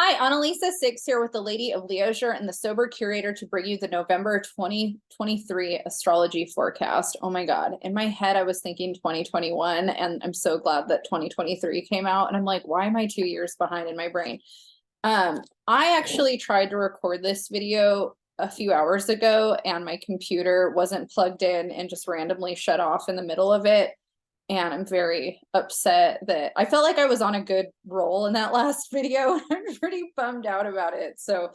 Hi, Analisa 6 here with the Lady of Leisure and the Sober Curator to bring you the November 2023 astrology forecast. Oh my God. In my head, I was thinking 2021, and I'm so glad that 2023 came out. And I'm like, why am I 2 years behind in my brain? I actually tried to record this video a few hours ago, and my computer wasn't plugged in and just randomly shut off in the middle of it. And I'm very upset that I felt like I was on a good roll in that last video. I'm pretty bummed out about it. So,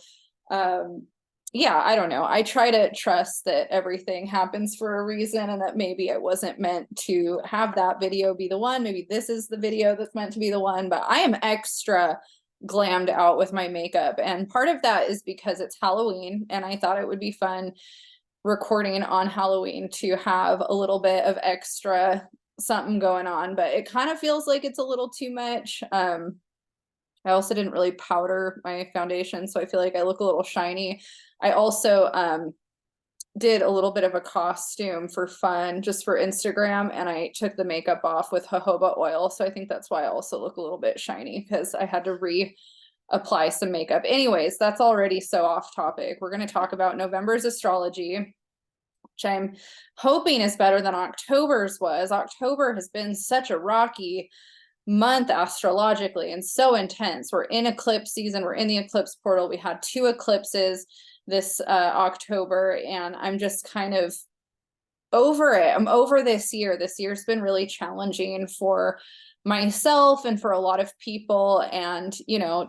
yeah, I don't know. I try to trust that everything happens for a reason and that maybe I wasn't meant to have that video be the one. Maybe this is the video that's meant to be the one, but I am extra glammed out with my makeup. And part of that is because it's Halloween and I thought it would be fun recording on Halloween to have a little bit of extra something going on, but it kind of feels like it's a little too much. I also didn't really powder my foundation, so I feel like I look a little shiny. I also did a little bit of a costume for fun just for Instagram, and I took the makeup off with jojoba oil, so I think that's why I also look a little bit shiny, because I had to reapply some makeup. Anyways, that's already so off topic. We're going to talk about November's astrology, which I'm hoping is better than October's was. October has been such a rocky month astrologically and so intense. We're in eclipse season. We're in the eclipse portal. We had 2 eclipses this October, and I'm just kind of over it. I'm over this year. This year's been really challenging for myself and for a lot of people, and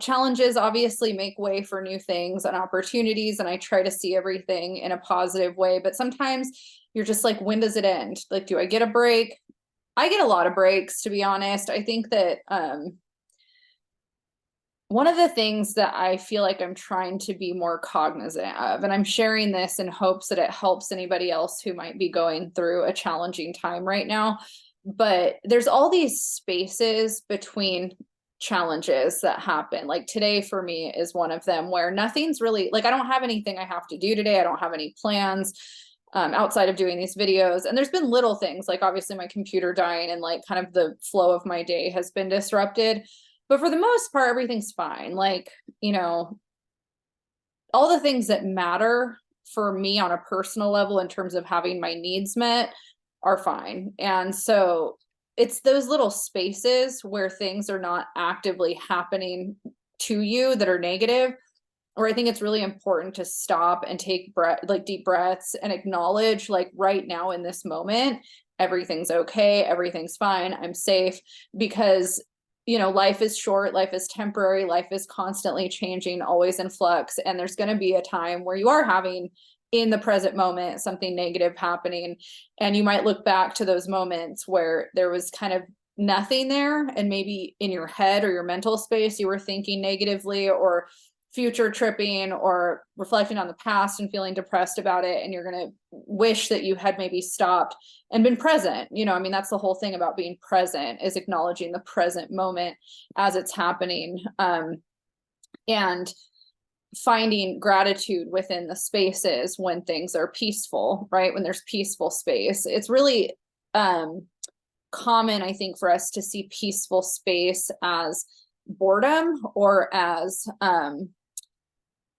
challenges obviously make way for new things and opportunities, and I try to see everything in a positive way, but sometimes you're just like, when does it end? Like, do I get a break? I get a lot of breaks, to be honest. I think that one of the things that I feel like I'm trying to be more cognizant of, and I'm sharing this in hopes that it helps anybody else who might be going through a challenging time right now, but there's all these spaces between challenges that happen. Like today for me is one of them where nothing's really, like, I don't have anything I have to do today. I don't have any plans outside of doing these videos. And there's been little things, like obviously my computer dying and like kind of the flow of my day has been disrupted. But for the most part, everything's fine. Like, all the things that matter for me on a personal level in terms of having my needs met are fine. And so it's those little spaces where things are not actively happening to you that are negative, or I think it's really important to stop and take deep breaths and acknowledge, like, right now in this moment, everything's okay, everything's fine, I'm safe, because life is short, life is temporary, life is constantly changing, always in flux. And there's going to be a time where you are having, in the present moment, something negative happening. And you might look back to those moments where there was kind of nothing there. And maybe in your head or your mental space, you were thinking negatively or future tripping or reflecting on the past and feeling depressed about it, and you're going to wish that you had maybe stopped and been present. That's the whole thing about being present, is acknowledging the present moment as it's happening, and finding gratitude within the spaces when things are peaceful, right? When there's peaceful space, it's really common, I think, for us to see peaceful space as boredom or as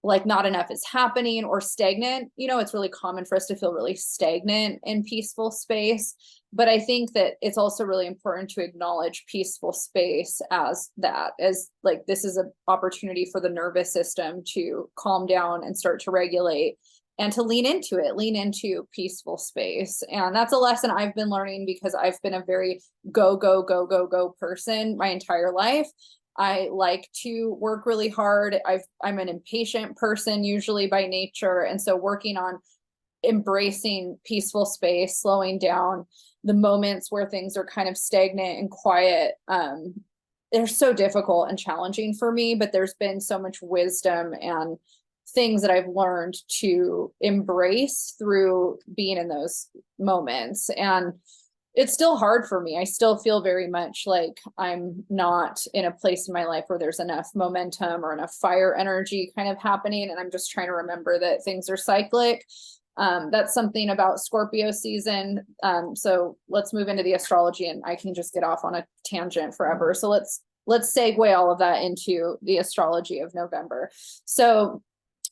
like not enough is happening or stagnant. It's really common for us to feel really stagnant in peaceful space. But I think that it's also really important to acknowledge peaceful space as that, as like, this is an opportunity for the nervous system to calm down and start to regulate and to lean into peaceful space. And that's a lesson I've been learning, because I've been a very go, go, go, go, go person my entire life. I like to work really hard. I'm an impatient person usually by nature. And so working on embracing peaceful space, slowing down the moments where things are kind of stagnant and quiet, they're so difficult and challenging for me, but there's been so much wisdom and things that I've learned to embrace through being in those moments. And it's still hard for me. I still feel very much like I'm not in a place in my life where there's enough momentum or enough fire energy kind of happening. And I'm just trying to remember that things are cyclic. That's something about Scorpio season. So let's move into the astrology, and I can just get off on a tangent forever. So let's let's segue all of that into the astrology of November. So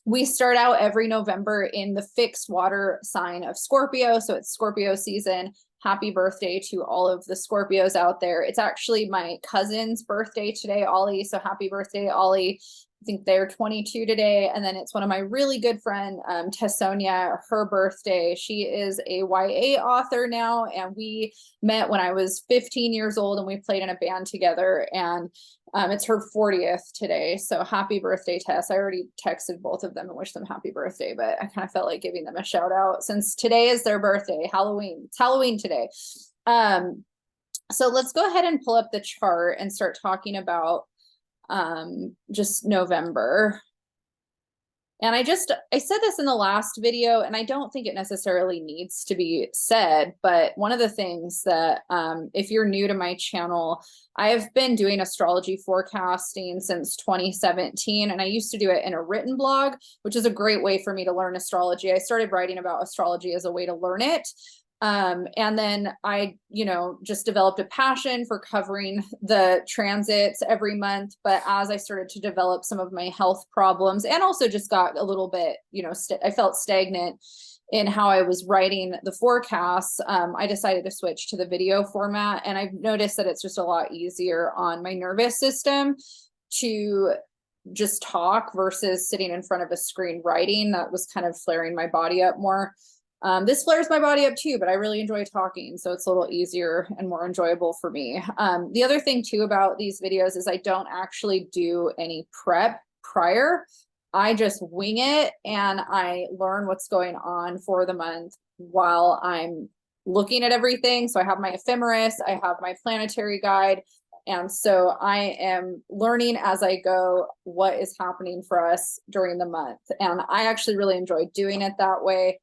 we start out every November in the fixed water sign of Scorpio. So it's Scorpio season. Happy birthday to all of the Scorpios out there. It's actually my cousin's birthday today, Ollie. So happy birthday, Ollie. I think they're 22 today. And then it's one of my really good friend, Tessonia, her birthday. She is a YA author now. And we met when I was 15 years old and we played in a band together. And it's her 40th today. So happy birthday, Tess. I already texted both of them and wished them happy birthday, but I kind of felt like giving them a shout out since today is their birthday, Halloween. It's Halloween today. So let's go ahead and pull up the chart and start talking about just November. And I said this in the last video, and I don't think it necessarily needs to be said, but one of the things that, if you're new to my channel, I have been doing astrology forecasting since 2017, and I used to do it in a written blog, which is a great way for me to learn astrology. I started writing about astrology as a way to learn it. And then I, just developed a passion for covering the transits every month. But as I started to develop some of my health problems and also just got a little bit, I felt stagnant in how I was writing the forecasts, I decided to switch to the video format. And I've noticed that it's just a lot easier on my nervous system to just talk versus sitting in front of a screen writing. That was kind of flaring my body up more. This flares my body up too, but I really enjoy talking, so it's a little easier and more enjoyable for me. The other thing too about these videos is I don't actually do any prep prior. I just wing it and I learn what's going on for the month while I'm looking at everything. So I have my ephemeris, I have my planetary guide, and so I am learning as I go what is happening for us during the month. And I actually really enjoy doing it that way.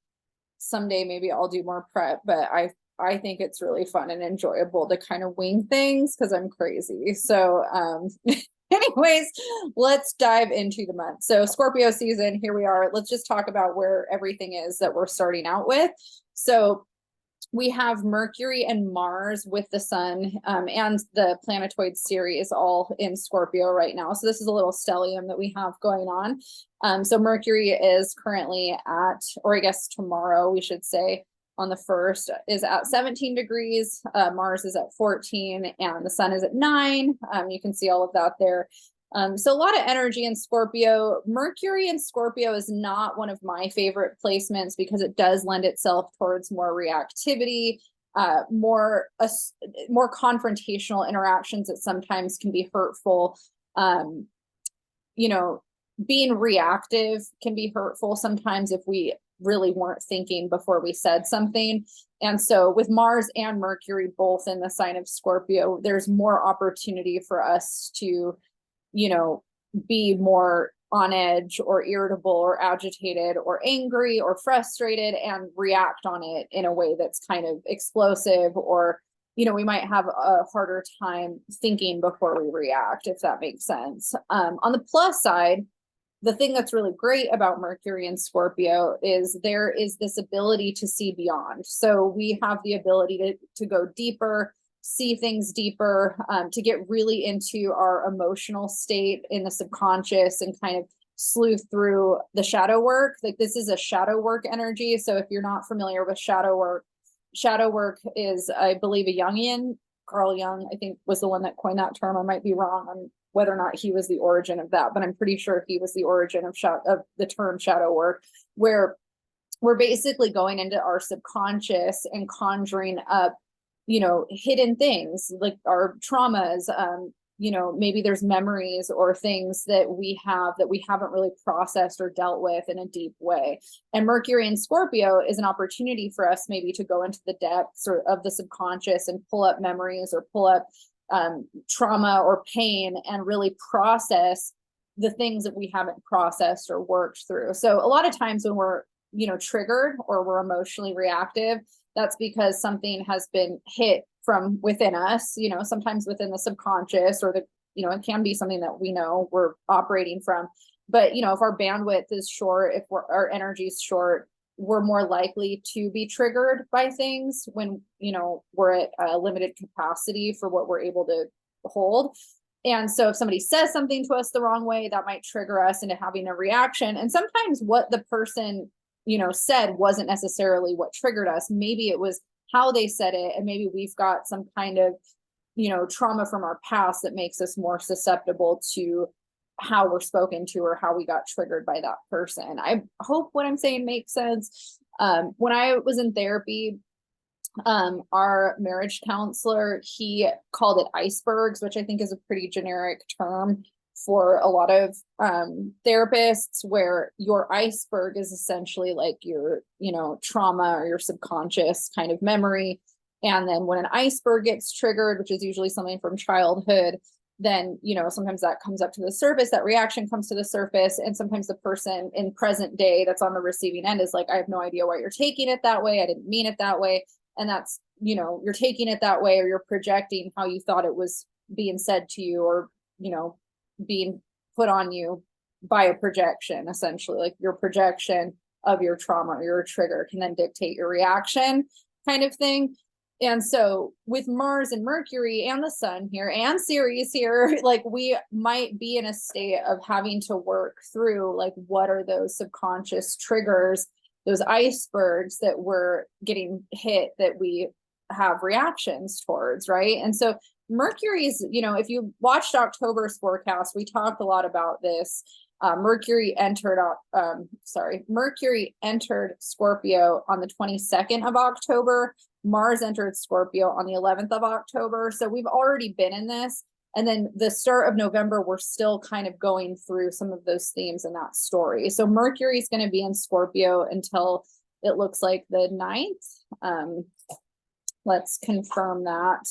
Someday maybe I'll do more prep, but I think it's really fun and enjoyable to kind of wing things because I'm crazy. So anyways, let's dive into the month. So Scorpio season, here we are. Let's just talk about where everything is that we're starting out with. So we have Mercury and Mars with the sun, and the planetoid series all in Scorpio right now. So this is a little stellium that we have going on. So Mercury is currently at, or I guess tomorrow we should say, on the 1st is at 17 degrees. Mars is at 14 and the sun is at 9. You can see all of that there. So a lot of energy in Scorpio. Mercury in Scorpio is not one of my favorite placements because it does lend itself towards more reactivity, more confrontational interactions that sometimes can be hurtful. Being reactive can be hurtful sometimes if we really weren't thinking before we said something. And so with Mars and Mercury both in the sign of Scorpio, there's more opportunity for us to be more on edge or irritable or agitated or angry or frustrated and react on it in a way that's kind of explosive, or, we might have a harder time thinking before we react, if that makes sense. On the plus side, the thing that's really great about Mercury and Scorpio is there is this ability to see beyond. So we have the ability to go deeper, see things deeper, to get really into our emotional state in the subconscious and kind of sleuth through the shadow work. Like this is a shadow work energy. So if you're not familiar with shadow work is, I believe, a Jungian. Carl Jung, I think, was the one that coined that term. I might be wrong on whether or not he was the origin of that, but I'm pretty sure he was the origin of the term shadow work, where we're basically going into our subconscious and conjuring up hidden things like our traumas. Maybe there's memories or things that we haven't really processed or dealt with in a deep way. And Mercury in Scorpio is an opportunity for us maybe to go into the depths of the subconscious and pull up memories or pull up trauma or pain and really process the things that we haven't processed or worked through. So a lot of times when we're triggered or we're emotionally reactive, that's because something has been hit from within us, sometimes within the subconscious, or it can be something that we're operating from. But, if our bandwidth is short, if our energy is short, we're more likely to be triggered by things when, we're at a limited capacity for what we're able to hold. And so if somebody says something to us the wrong way, that might trigger us into having a reaction. And sometimes what the person, said wasn't necessarily what triggered us. Maybe it was how they said it. And maybe we've got some kind of, trauma from our past that makes us more susceptible to how we're spoken to or how we got triggered by that person. I hope what I'm saying makes sense. When I was in therapy, our marriage counselor, he called it icebergs, which I think is a pretty generic term for a lot of therapists, where your iceberg is essentially like your, trauma or your subconscious kind of memory. And then when an iceberg gets triggered, which is usually something from childhood, then, sometimes that comes up to the surface, that reaction comes to the surface. And sometimes the person in present day that's on the receiving end is like, I have no idea why you're taking it that way. I didn't mean it that way. And that's, you're taking it that way, or you're projecting how you thought it was being said to you, or, being put on you by a projection, essentially. Like your projection of your trauma or your trigger can then dictate your reaction, kind of thing. And so with Mars and Mercury and the sun here and Ceres here, like we might be in a state of having to work through, like, what are those subconscious triggers, those icebergs that we're getting hit, that we have reactions towards, right? And so Mercury's, if you watched October's forecast, we talked a lot about this. Mercury entered Scorpio on the 22nd of October. Mars entered Scorpio on the 11th of October. So we've already been in this. And then the start of November, we're still kind of going through some of those themes in that story. So Mercury is going to be in Scorpio until it looks like the 9th. Let's confirm that.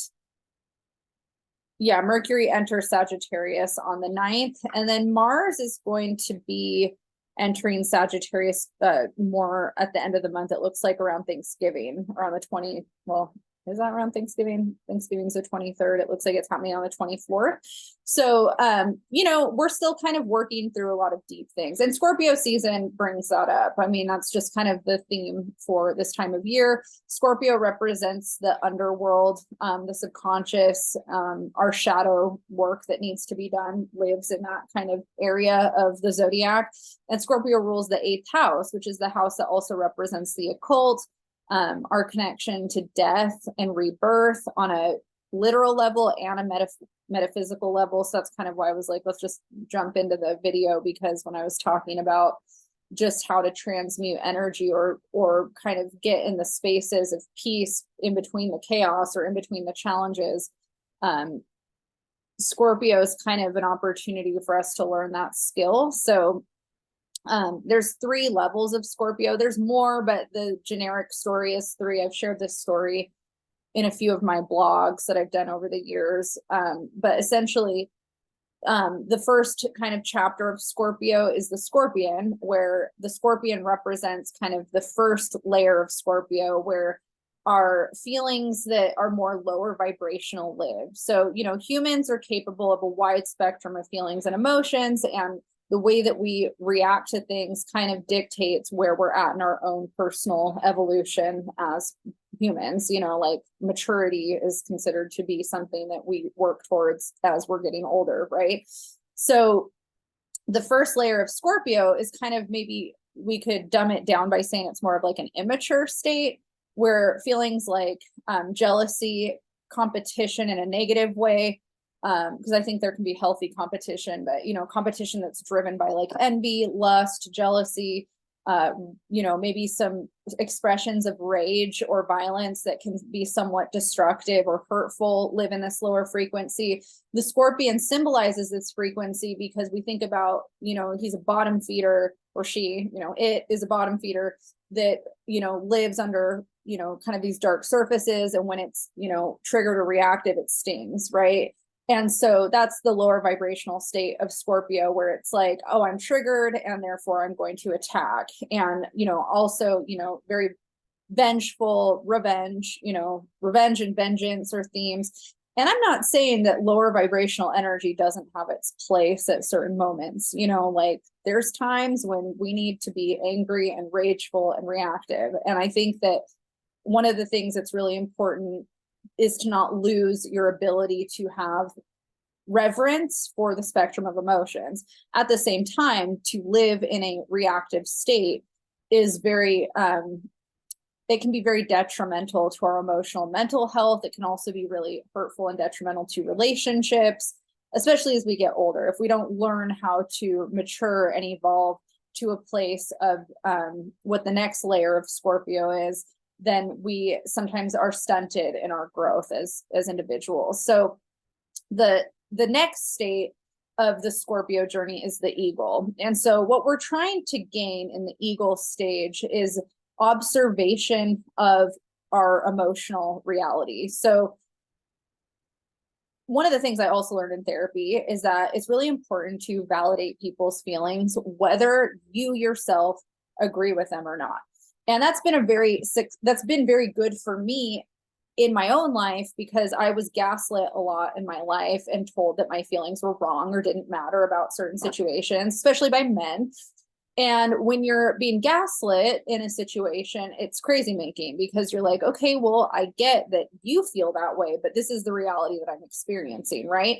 Yeah, Mercury enters Sagittarius on the 9th, and then Mars is going to be entering Sagittarius more at the end of the month. It looks like around Thanksgiving, around the 20, well, is that around Thanksgiving? Thanksgiving's the 23rd. It looks like it's happening on the 24th. So, we're still kind of working through a lot of deep things. And Scorpio season brings that up. I mean, that's just kind of the theme for this time of year. Scorpio represents the underworld, the subconscious, our shadow work that needs to be done lives in that kind of area of the zodiac. And Scorpio rules the 8th house, which is the house that also represents the occult. Our connection to death and rebirth on a literal level and a metaphysical level. So that's kind of why I was like, let's just jump into the video, because when I was talking about just how to transmute energy or kind of get in the spaces of peace in between the chaos or in between the challenges, Scorpio is kind of an opportunity for us to learn that skill. So there's 3 levels of Scorpio. There's more, but the generic story is 3. I've shared this story in a few of my blogs that I've done over the years. But essentially, the first kind of chapter of Scorpio is the Scorpion, where the Scorpion represents kind of the first layer of Scorpio, where our feelings that are more lower vibrational live. So, humans are capable of a wide spectrum of feelings and emotions, and the way that we react to things kind of dictates where we're at in our own personal evolution as humans. Like maturity is considered to be something that we work towards as we're getting older, right? So the first layer of Scorpio is kind of, maybe we could dumb it down by saying it's more of like an immature state, where feelings like jealousy, competition in a negative way, because I think there can be healthy competition, but competition that's driven by like envy, lust, jealousy, maybe some expressions of rage or violence that can be somewhat destructive or hurtful, live in this lower frequency. The Scorpion symbolizes this frequency because we think about, he's a bottom feeder, or she, it is a bottom feeder that, lives under, kind of these dark surfaces. And when it's, triggered or reactive, it stings, right? And so that's the lower vibrational state of Scorpio, where it's like, oh, I'm triggered and therefore I'm going to attack. And, also, very vengeful, revenge and vengeance are themes. And I'm not saying that lower vibrational energy doesn't have its place at certain moments. Like there's times when we need to be angry and rageful and reactive. And I think that one of the things that's really important is to not lose your ability to have reverence for the spectrum of emotions. At the same time, to live in a reactive state is very, it can be very detrimental to our emotional mental health. It can also be really hurtful and detrimental to relationships, especially as we get older. If we don't learn how to mature and evolve to a place of what the next layer of Scorpio is, then we sometimes are stunted in our growth as individuals. So the next state of the Scorpio journey is the eagle. And so what we're trying to gain in the eagle stage is observation of our emotional reality. So one of the things I also learned in therapy is that it's really important to validate people's feelings, whether you yourself agree with them or not. And that's been very good for me in my own life, because I was gaslit a lot in my life and told that my feelings were wrong or didn't matter about certain situations, especially by men. And when you're being gaslit in a situation, it's crazy making, because you're like, okay, well, I get that you feel that way, but this is the reality that I'm experiencing, right?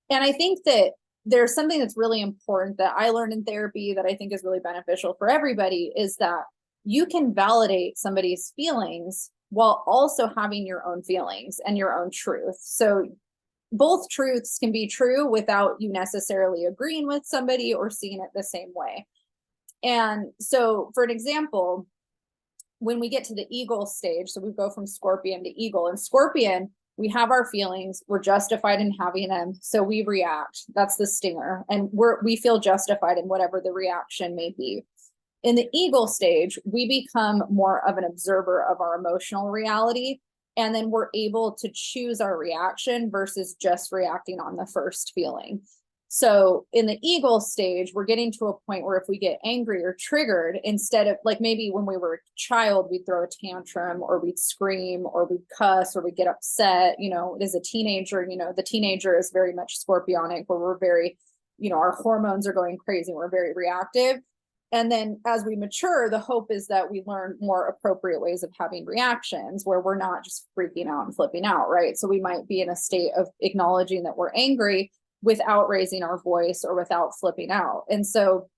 And I think that there's something that's really important that I learned in therapy that I think is really beneficial for everybody, is that you can validate somebody's feelings while also having your own feelings and your own truth. So both truths can be true without you necessarily agreeing with somebody or seeing it the same way. And so, for an example, when we get to the eagle stage, so we go from Scorpion to eagle. And Scorpion, we have our feelings, we're justified in having them, so we react. That's the stinger, and we feel justified in whatever the reaction may be. In the eagle stage, we become more of an observer of our emotional reality, and then we're able to choose our reaction versus just reacting on the first feeling. So in the eagle stage, we're getting to a point where if we get angry or triggered, instead of, like, maybe when we were a child, we'd throw a tantrum or we'd scream or we'd cuss or we'd get upset, as a teenager, the teenager is very much scorpionic, where we're very, our hormones are going crazy. We're very reactive. And then as we mature, the hope is that we learn more appropriate ways of having reactions where we're not just freaking out and flipping out, right? So we might be in a state of acknowledging that we're angry without raising our voice or without flipping out. And so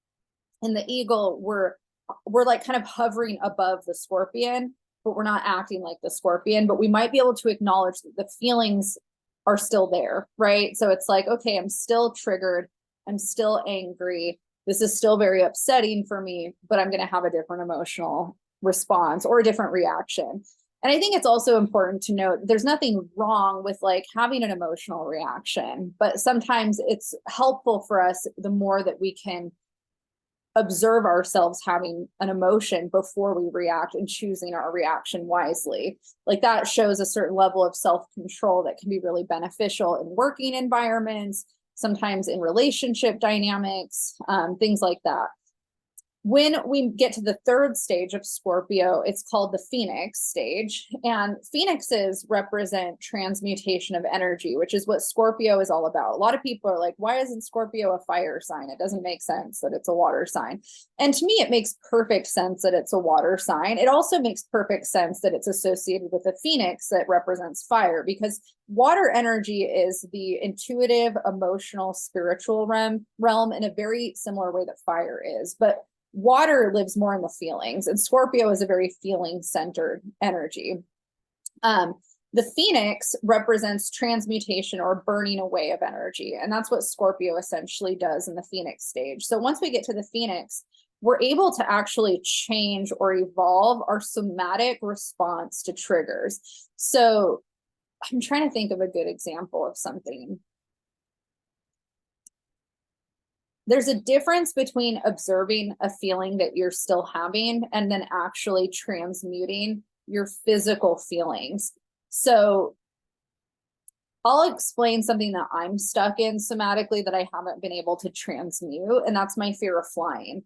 in the eagle, we're like kind of hovering above the scorpion, but we're not acting like the scorpion, but we might be able to acknowledge that the feelings are still there, right? So it's like, okay, I'm still triggered, I'm still angry, this is still very upsetting for me, but I'm going to have a different emotional response or a different reaction. And I think it's also important to note there's nothing wrong with like having an emotional reaction, but sometimes it's helpful for us the more that we can observe ourselves having an emotion before we react and choosing our reaction wisely. Like that shows a certain level of self-control that can be really beneficial in working environments, sometimes in relationship dynamics, things like that. When we get to the third stage of Scorpio, it's called the Phoenix stage. And Phoenixes represent transmutation of energy, which is what Scorpio is all about. A lot of people are like, why isn't Scorpio a fire sign? It doesn't make sense that it's a water sign. And to me, it makes perfect sense that it's a water sign. It also makes perfect sense that it's associated with a phoenix that represents fire, because water energy is the intuitive, emotional, spiritual realm in a very similar way that fire is. But water lives more in the feelings, and Scorpio is a very feeling-centered energy. The Phoenix represents transmutation or burning away of energy, and that's what Scorpio essentially does in the Phoenix stage. So once we get to the Phoenix, we're able to actually change or evolve our somatic response to triggers. So I'm trying to think of a good example of something. There's a difference between observing a feeling that you're still having and then actually transmuting your physical feelings. So I'll explain something that I'm stuck in somatically that I haven't been able to transmute, and that's my fear of flying.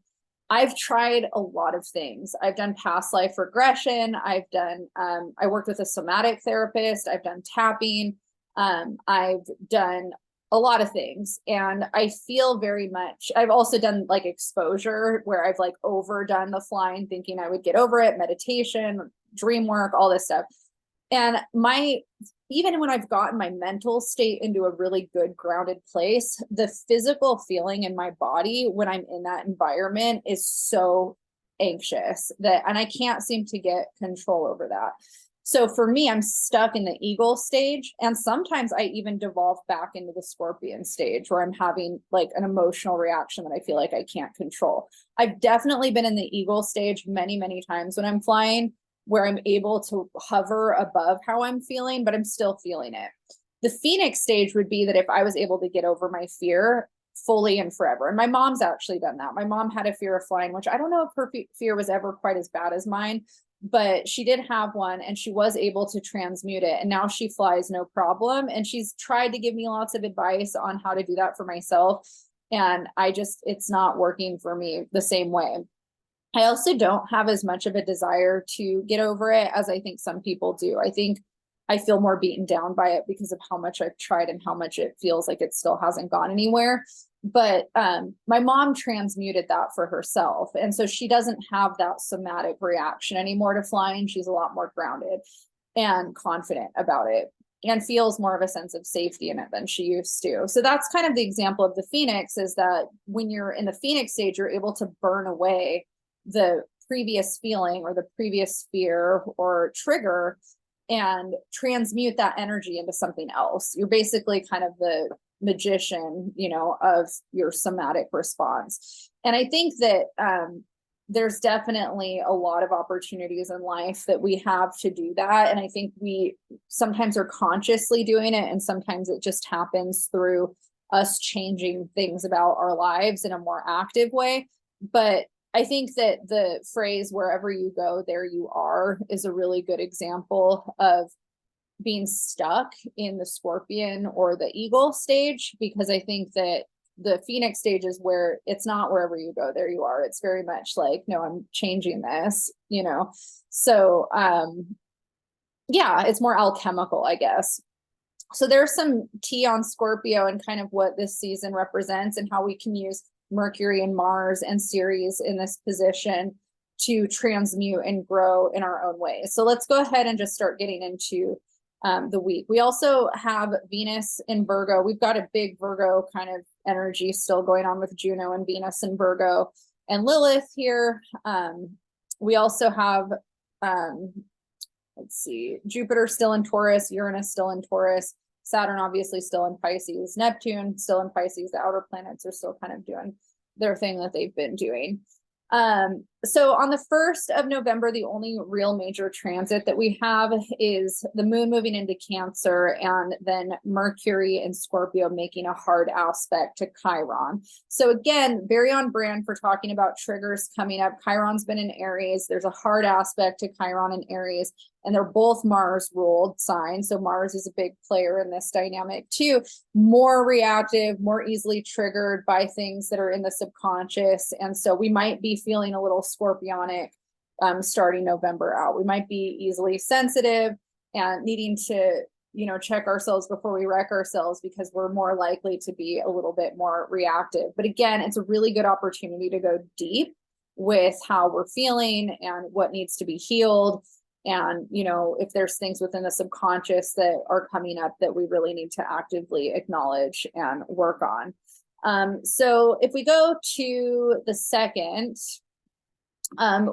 I've tried a lot of things. I've done past life regression. I've done, I worked with a somatic therapist. I've done tapping. I've done a lot of things. And I feel very much, I've also done like exposure where I've like overdone the flying, thinking I would get over it, meditation, dream work, all this stuff. And even when I've gotten my mental state into a really good grounded place, the physical feeling in my body when I'm in that environment is so anxious and I can't seem to get control over that. So for me, I'm stuck in the eagle stage. And sometimes I even devolve back into the scorpion stage where I'm having like an emotional reaction that I feel like I can't control. I've definitely been in the eagle stage many, many times when I'm flying, where I'm able to hover above how I'm feeling, but I'm still feeling it. The Phoenix stage would be that if I was able to get over my fear fully and forever. And my mom's actually done that. My mom had a fear of flying, which I don't know if her fear was ever quite as bad as mine, but she did have one and she was able to transmute it. And now she flies no problem. And she's tried to give me lots of advice on how to do that for myself. And it's not working for me the same way. I also don't have as much of a desire to get over it as I think some people do. I think I feel more beaten down by it because of how much I've tried and how much it feels like it still hasn't gone anywhere. But my mom transmuted that for herself. And so she doesn't have that somatic reaction anymore to flying. She's a lot more grounded and confident about it and feels more of a sense of safety in it than she used to. So that's kind of the example of the Phoenix, is that when you're in the Phoenix stage, you're able to burn away the previous feeling or the previous fear or trigger and transmute that energy into something else. You're basically kind of the magician, of your somatic response. And I think that there's definitely a lot of opportunities in life that we have to do that. And I think we sometimes are consciously doing it, and sometimes it just happens through us changing things about our lives in a more active way. But I think that the phrase, wherever you go, there you are, is a really good example of being stuck in the scorpion or the eagle stage, because I think that the Phoenix stage is where it's not wherever you go, there you are. It's very much like, no, I'm changing this, So, yeah, it's more alchemical, I guess. So there's some tea on Scorpio and kind of what this season represents and how we can use Mercury and Mars and Ceres in this position to transmute and grow in our own ways. So let's go ahead and just start getting into the week. We also have Venus in Virgo. We've got a big Virgo kind of energy still going on with Juno and Venus in Virgo and Lilith here. We also have, let's see, Jupiter still in Taurus, Uranus still in Taurus, Saturn obviously still in Pisces, Neptune still in Pisces. The outer planets are still kind of doing their thing that they've been doing. So on the 1st of November, the only real major transit that we have is the moon moving into Cancer, and then Mercury and Scorpio making a hard aspect to Chiron. So again, very on brand for talking about triggers coming up. Chiron's been in Aries. There's a hard aspect to Chiron in Aries, and they're both Mars ruled signs. So Mars is a big player in this dynamic too. More reactive, more easily triggered by things that are in the subconscious. And so we might be feeling a little scorpionic starting November out. We might be easily sensitive and needing to, check ourselves before we wreck ourselves, because we're more likely to be a little bit more reactive. But again, it's a really good opportunity to go deep with how we're feeling and what needs to be healed. And, if there's things within the subconscious that are coming up that we really need to actively acknowledge and work on. So if we go to the 2nd,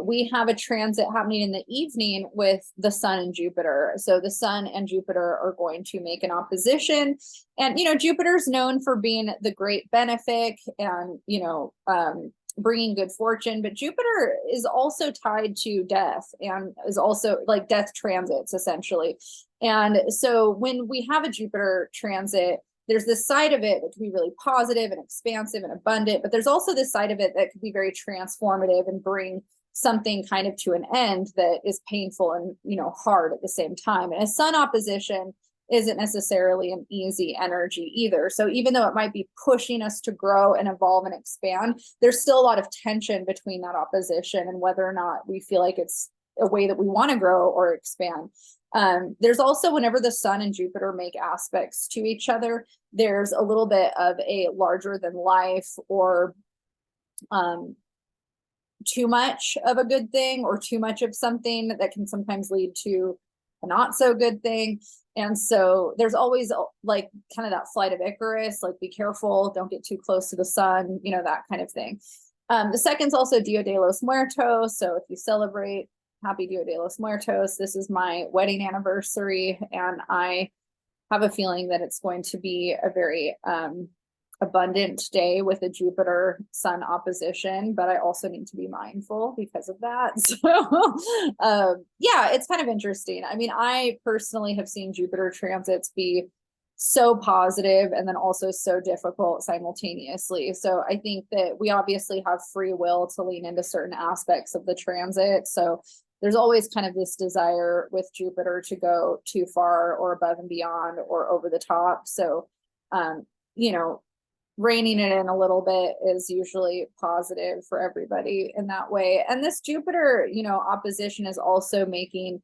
we have a transit happening in the evening with the Sun and Jupiter. So the Sun and Jupiter are going to make an opposition. And, Jupiter's known for being the great benefic and, bringing good fortune, but Jupiter is also tied to death and is also like death transits essentially. And so when we have a Jupiter transit, there's this side of it that can be really positive and expansive and abundant, but there's also this side of it that could be very transformative and bring something kind of to an end that is painful and, hard at the same time. And a Sun opposition isn't necessarily an easy energy either. So even though it might be pushing us to grow and evolve and expand, there's still a lot of tension between that opposition and whether or not we feel like it's a way that we want to grow or expand. There's also, whenever the Sun and Jupiter make aspects to each other, there's a little bit of a larger than life or too much of a good thing or too much of something that can sometimes lead to a not so good thing. And so there's always like kind of that flight of Icarus, like be careful, don't get too close to the sun, you know, that kind of thing. The second's also Dia de los Muertos. So if you celebrate, happy Dia de los Muertos. This is my wedding anniversary, and I have a feeling that it's going to be a very abundant day with a Jupiter Sun opposition, but I also need to be mindful because of that. So yeah, it's kind of interesting. I mean, I personally have seen Jupiter transits be so positive and then also so difficult simultaneously. So I think that we obviously have free will to lean into certain aspects of the transit. So there's always kind of this desire with Jupiter to go too far or above and beyond or over the top. So, you know, reining it in a little bit is usually positive for everybody in that way. And this Jupiter, you know, opposition is also making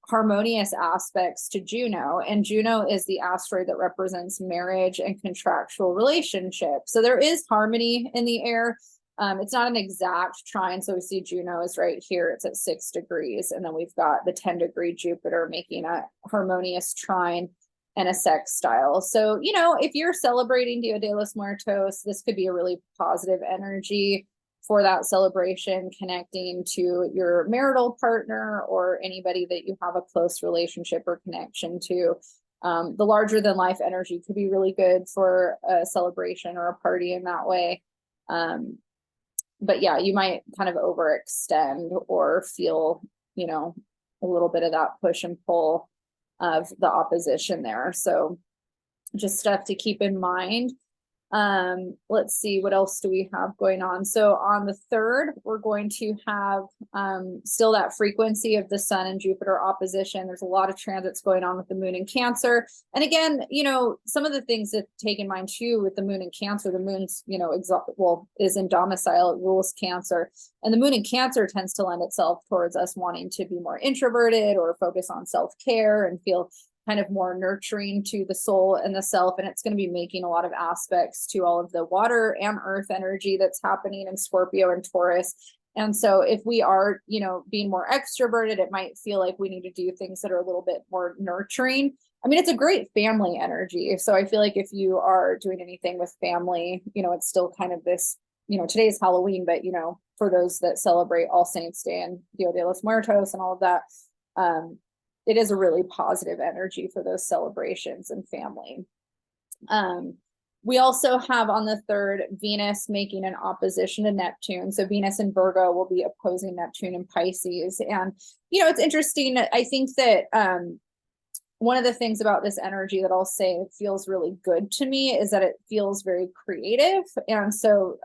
harmonious aspects to Juno, and Juno is the asteroid that represents marriage and contractual relationships. So there is harmony in the air. It's not an exact trine. So we see Juno is right here. It's at 6 degrees. And then we've got the 10-degree Jupiter making a harmonious trine and a sextile. So, you know, if you're celebrating Dia de los Muertos, this could be a really positive energy for that celebration, connecting to your marital partner or anybody that you have a close relationship or connection to. The larger than life energy could be really good for a celebration or a party in that way. But yeah, you might kind of overextend or feel, you know, a little bit of that push and pull of the opposition there. So just stuff to keep in mind. Let's see, what else do we have going on? So on the 3rd, we're going to have still that frequency of the Sun and Jupiter opposition. There's a lot of transits going on with the Moon in Cancer. And again, you know, some of the things to take in mind too with the Moon in Cancer, the Moon's, you know, is in domicile, it rules Cancer. And the Moon in Cancer tends to lend itself towards us wanting to be more introverted or focus on self-care and feel kind of more nurturing to the soul and the self. And it's going to be making a lot of aspects to all of the water and earth energy that's happening in Scorpio and Taurus. And so if we are, you know, being more extroverted, it might feel like we need to do things that are a little bit more nurturing. I mean, it's a great family energy. So I feel like if you are doing anything with family, you know, it's still kind of this, you know, today's Halloween, but, you know, for those that celebrate All Saints Day and Dia de los Muertos and all of that, it is a really positive energy for those celebrations and family. We also have on the 3rd, Venus making an opposition to Neptune. So Venus in Virgo will be opposing Neptune in Pisces. And, you know, it's interesting. I think that one of the things about this energy that I'll say it feels really good to me is that it feels very creative. And so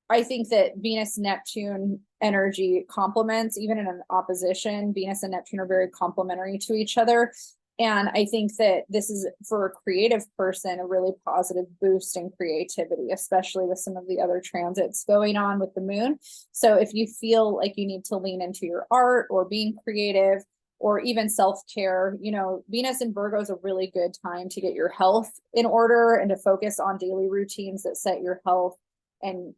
I think that Venus-Neptune energy complements, even in an opposition, Venus and Neptune are very complementary to each other. And I think that this is, for a creative person, a really positive boost in creativity, especially with some of the other transits going on with the Moon. So if you feel like you need to lean into your art or being creative or even self-care, you know, Venus in Virgo is a really good time to get your health in order and to focus on daily routines that set your health and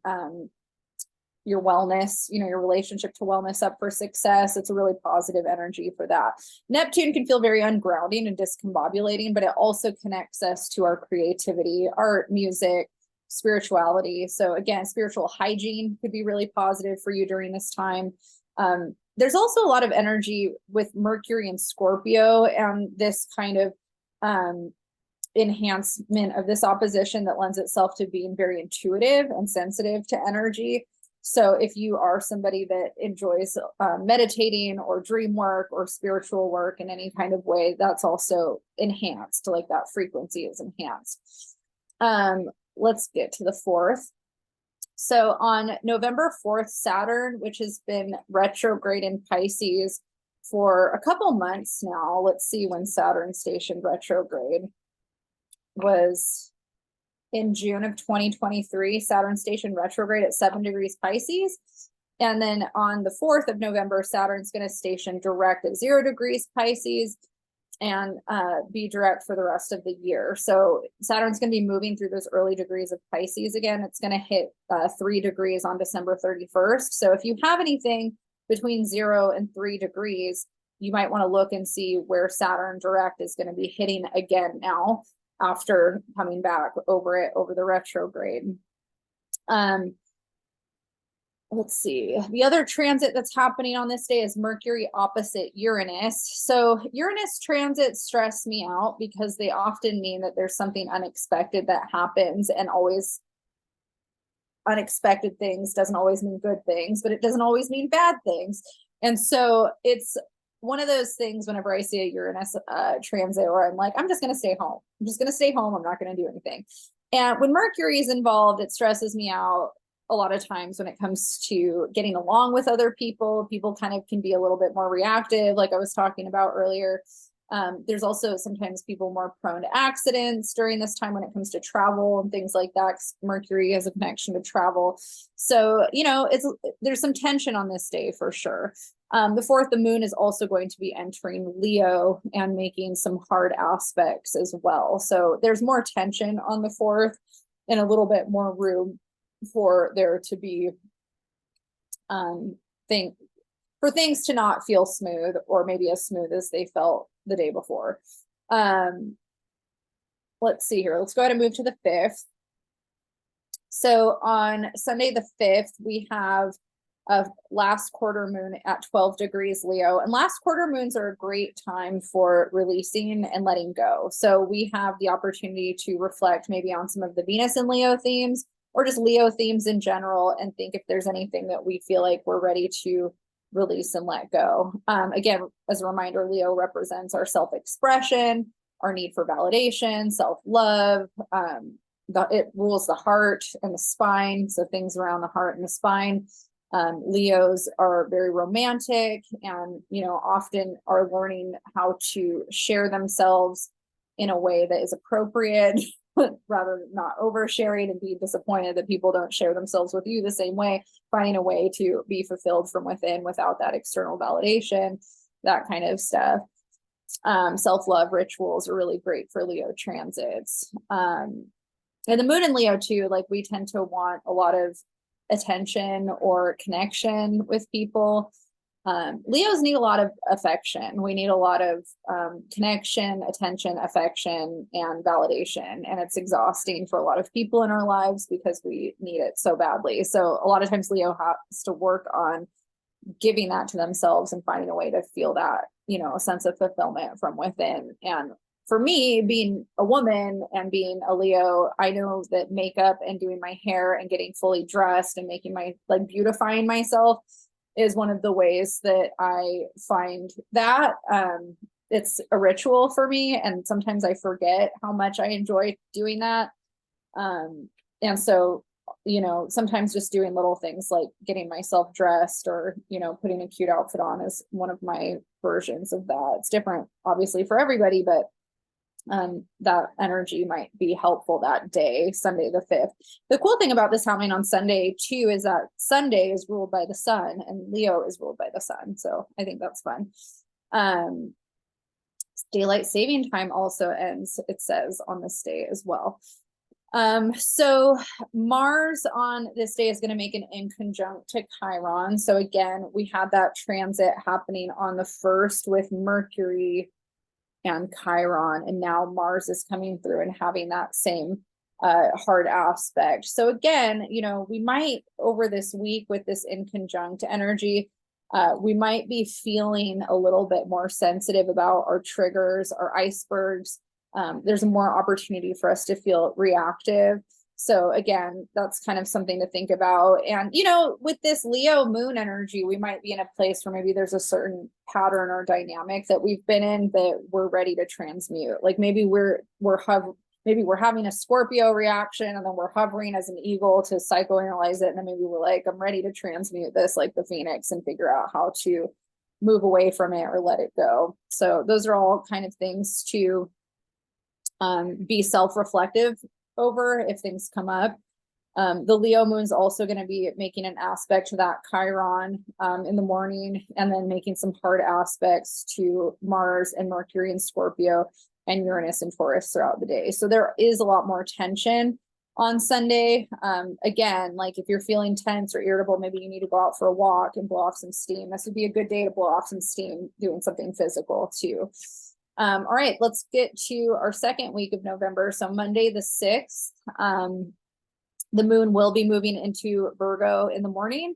your wellness, you know, your relationship to wellness up for success. It's a really positive energy for that. Neptune can feel very ungrounding and discombobulating, but it also connects us to our creativity, art, music, spirituality. So again, spiritual hygiene could be really positive for you during this time. There's also a lot of energy with Mercury and Scorpio and this kind of enhancement of this opposition that lends itself to being very intuitive and sensitive to energy. So if you are somebody that enjoys meditating or dream work or spiritual work in any kind of way, that's also enhanced, like that frequency is enhanced. Let's get to the 4th. So on November 4th, Saturn, which has been retrograde in Pisces for a couple months now. Let's see when Saturn stationed retrograde was in June of 2023, Saturn stationed retrograde at 7 degrees Pisces. And then on the 4th of November, Saturn's going to station direct at 0 degrees Pisces and be direct for the rest of the year. So Saturn's going to be moving through those early degrees of Pisces again. It's going to hit 3 degrees on December 31st. So if you have anything between 0 and 3 degrees, you might want to look and see where Saturn direct is going to be hitting again now after coming back over the retrograde. Let's see. The other transit that's happening on this day is Mercury opposite Uranus. So Uranus transits stress me out because they often mean that there's something unexpected that happens, and always unexpected things doesn't always mean good things, but it doesn't always mean bad things. And so it's one of those things whenever I see a Uranus transit where I'm like, I'm just going to stay home. I'm just going to stay home. I'm not going to do anything. And when Mercury is involved, it stresses me out a lot of times when it comes to getting along with other people. People kind of can be a little bit more reactive, like I was talking about earlier. There's also sometimes people more prone to accidents during this time when it comes to travel and things like that. Mercury has a connection to travel. So, you know, there's some tension on this day for sure. The 4th, the moon is also going to be entering Leo and making some hard aspects as well. So there's more tension on the 4th and a little bit more room for there to be for things to not feel smooth, or maybe as smooth as they felt the day before. Let's see here. Let's go ahead and move to the 5th. So on Sunday the 5th, we have a last quarter moon at 12 degrees Leo, and last quarter moons are a great time for releasing and letting go. So we have the opportunity to reflect maybe on some of the Venus and Leo themes, or just Leo themes in general, and think if there's anything that we feel like we're ready to release and let go. Again, as a reminder, Leo represents our self-expression, our need for validation, self-love. It rules the heart and the spine, so things around the heart and the spine. Leos are very romantic, and often are learning how to share themselves in a way that is appropriate, rather than not oversharing and be disappointed that people don't share themselves with you the same way, finding a way to be fulfilled from within without that external validation, that kind of stuff. Self-love rituals are really great for Leo transits. And the moon in Leo too, like we tend to want a lot of attention or connection with people. Leos need a lot of affection. We need a lot of connection, attention, affection, and validation. And it's exhausting for a lot of people in our lives because we need it so badly. So a lot of times Leo has to work on giving that to themselves and finding a way to feel that, a sense of fulfillment from within. And for me, being a woman and being a Leo, I know that makeup and doing my hair and getting fully dressed and making beautifying myself is one of the ways that I find that. It's a ritual for me, and sometimes I forget how much I enjoy doing that. And so, sometimes just doing little things like getting myself dressed or, putting a cute outfit on is one of my versions of that. It's different, obviously, for everybody, but that energy might be helpful that day, Sunday the 5th. The cool thing about this happening on Sunday too is that Sunday is ruled by the sun and Leo is ruled by the sun. So I think that's fun. Daylight saving time also ends, it says, on this day as well. So Mars on this day is going to make an inconjunct to Chiron. So again, we had that transit happening on the 1st with Mercury and Chiron, and now Mars is coming through and having that same hard aspect. So again, we might, over this week with this inconjunct energy, we might be feeling a little bit more sensitive about our triggers, our icebergs. There's more opportunity for us to feel reactive. So again, that's kind of something to think about. And, with this Leo moon energy, we might be in a place where maybe there's a certain pattern or dynamic that we've been in that we're ready to transmute. Like maybe we're having a Scorpio reaction, and then we're hovering as an eagle to psychoanalyze it. And then maybe we're like, I'm ready to transmute this like the Phoenix and figure out how to move away from it or let it go. So those are all kind of things to be self-reflective over if things come up. The Leo moon is also going to be making an aspect to that Chiron in the morning, and then making some hard aspects to Mars and Mercury and Scorpio and Uranus and Taurus throughout the day. So there is a lot more tension on Sunday. Again, like if you're feeling tense or irritable, maybe you need to go out for a walk and blow off some steam. This would be a good day to blow off some steam, doing something physical too. All right, let's get to our second week of November. So Monday the 6th, the moon will be moving into Virgo in the morning.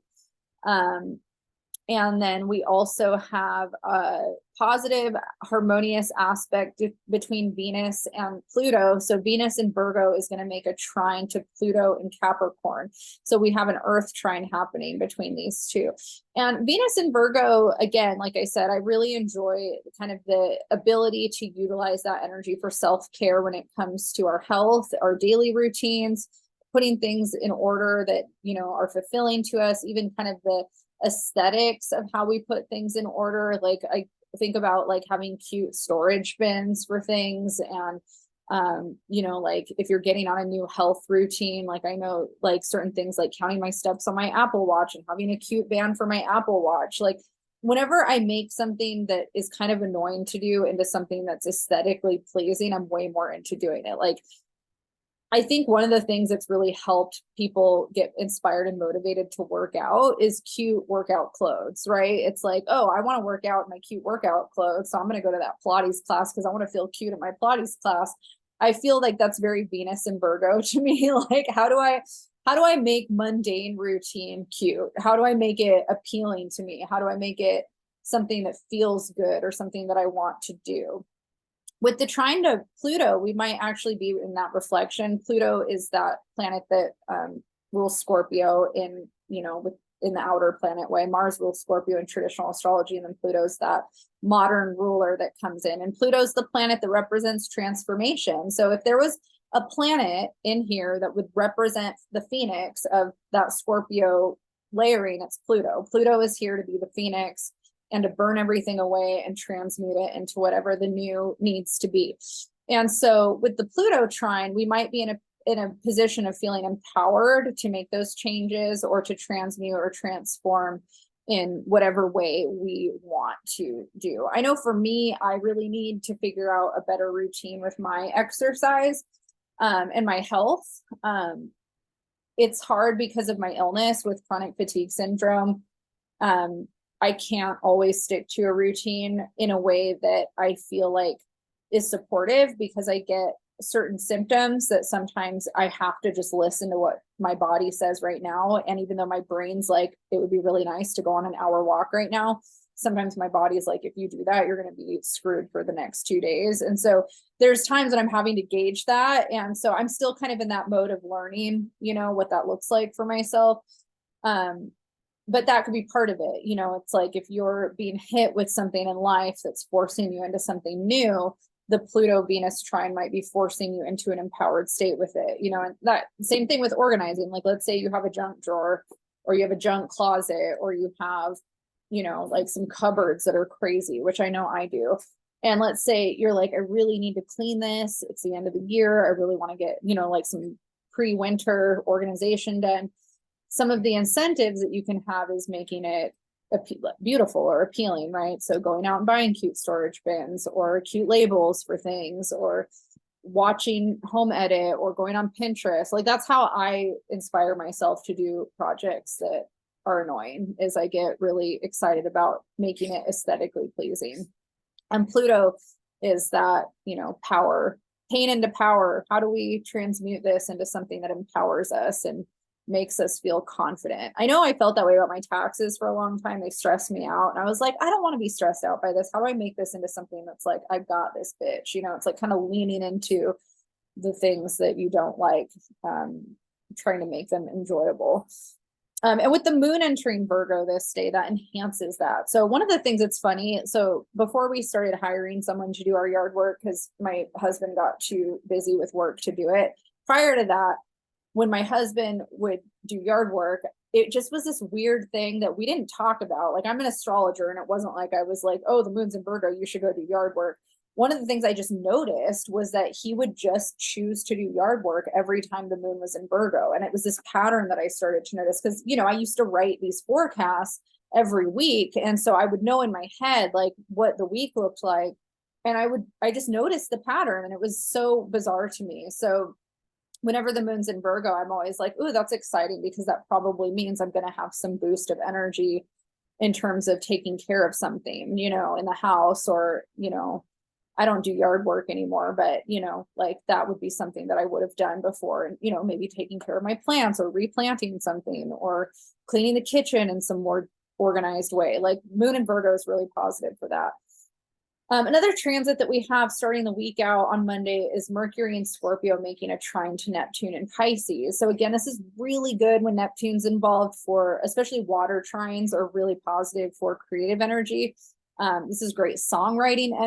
And then we also have a positive harmonious aspect between Venus and Pluto. So Venus in Virgo is going to make a trine to Pluto in Capricorn. So we have an Earth trine happening between these two. And Venus in Virgo, again, like I said, I really enjoy kind of the ability to utilize that energy for self-care when it comes to our health, our daily routines, putting things in order that, you know, are fulfilling to us, even kind of the aesthetics of how we put things in order. Like I think about like having cute storage bins for things, and you know, like if you're getting on a new health routine, like I know like certain things like counting my steps on my Apple Watch and having a cute band for my Apple Watch. Like whenever I make something that is kind of annoying to do into something that's aesthetically pleasing, I'm way more into doing it. Like I think one of the things that's really helped people get inspired and motivated to work out is cute workout clothes, right? It's like, oh, I want to work out in my cute workout clothes, so I'm going to go to that Pilates class because I want to feel cute at my Pilates class. I feel like that's very Venus and Virgo to me. Like, how do I make mundane routine cute? How do I make it appealing to me? How do I make it something that feels good or something that I want to do? With the trine to Pluto, we might actually be in that reflection. Pluto is that planet that rules Scorpio in, you know, in the outer planet way. Mars rules Scorpio in traditional astrology, and then Pluto's that modern ruler that comes in. And Pluto's the planet that represents transformation. So if there was a planet in here that would represent the phoenix of that Scorpio layering, it's Pluto. Pluto is here to be the phoenix and to burn everything away and transmute it into whatever the new needs to be. And so with the Pluto trine, we might be in a position of feeling empowered to make those changes or to transmute or transform in whatever way we want to do. I know for me, I really need to figure out a better routine with my exercise and my health. It's hard because of my illness with chronic fatigue syndrome. I can't always stick to a routine in a way that I feel like is supportive, because I get certain symptoms that sometimes I have to just listen to what my body says right now. And even though my brain's like, it would be really nice to go on an hour walk right now, sometimes my body's like, if you do that, you're going to be screwed for the next 2 days. And so there's times that I'm having to gauge that. And so I'm still kind of in that mode of learning, you know, what that looks like for myself. But that could be part of it. You know, it's like if you're being hit with something in life that's forcing you into something new, the Pluto Venus trine might be forcing you into an empowered state with it. You know, and that same thing with organizing. Like, let's say you have a junk drawer, or you have a junk closet, or you have, you know, like some cupboards that are crazy, which I know I do. And let's say you're like, I really need to clean this. It's the end of the year. I really want to get, you know, like some pre-winter organization done. Some of the incentives that you can have is making it beautiful or appealing, right? So going out and buying cute storage bins or cute labels for things, or watching Home Edit, or going on Pinterest. Like that's how I inspire myself to do projects that are annoying, is I get really excited about making it aesthetically pleasing. And Pluto is that, you know, power, pain into power. How do we transmute this into something that empowers us and makes us feel confident? I know I felt that way about my taxes for a long time. They stressed me out. And I was like, I don't want to be stressed out by this. How do I make this into something that's like, I've got this bitch? You know, it's like kind of leaning into the things that you don't like, trying to make them enjoyable. And with the moon entering Virgo this day, that enhances that. So one of the things that's funny, so before we started hiring someone to do our yard work, because my husband got too busy with work to do it, prior to that, when my husband would do yard work, it just was this weird thing that we didn't talk about. Like, I'm an astrologer, and it wasn't like I was like, oh, the moon's in Virgo, you should go do yard work. One of the things I just noticed was that he would just choose to do yard work every time the moon was in Virgo. And it was this pattern that I started to notice, because, you know, I used to write these forecasts every week. And so I would know in my head, like, what the week looked like. And I just noticed the pattern, and it was so bizarre to me. So whenever the moon's in Virgo, I'm always like, ooh, that's exciting, because that probably means I'm going to have some boost of energy in terms of taking care of something, you know, in the house, or, you know, I don't do yard work anymore, but, you know, like that would be something that I would have done before. And, you know, maybe taking care of my plants, or replanting something, or cleaning the kitchen in some more organized way. Like moon in Virgo is really positive for that. Another transit that we have starting the week out on Monday is Mercury in Scorpio making a trine to Neptune in Pisces. So again, this is really good when Neptune's involved, for especially water trines are really positive for creative energy. This is great songwriting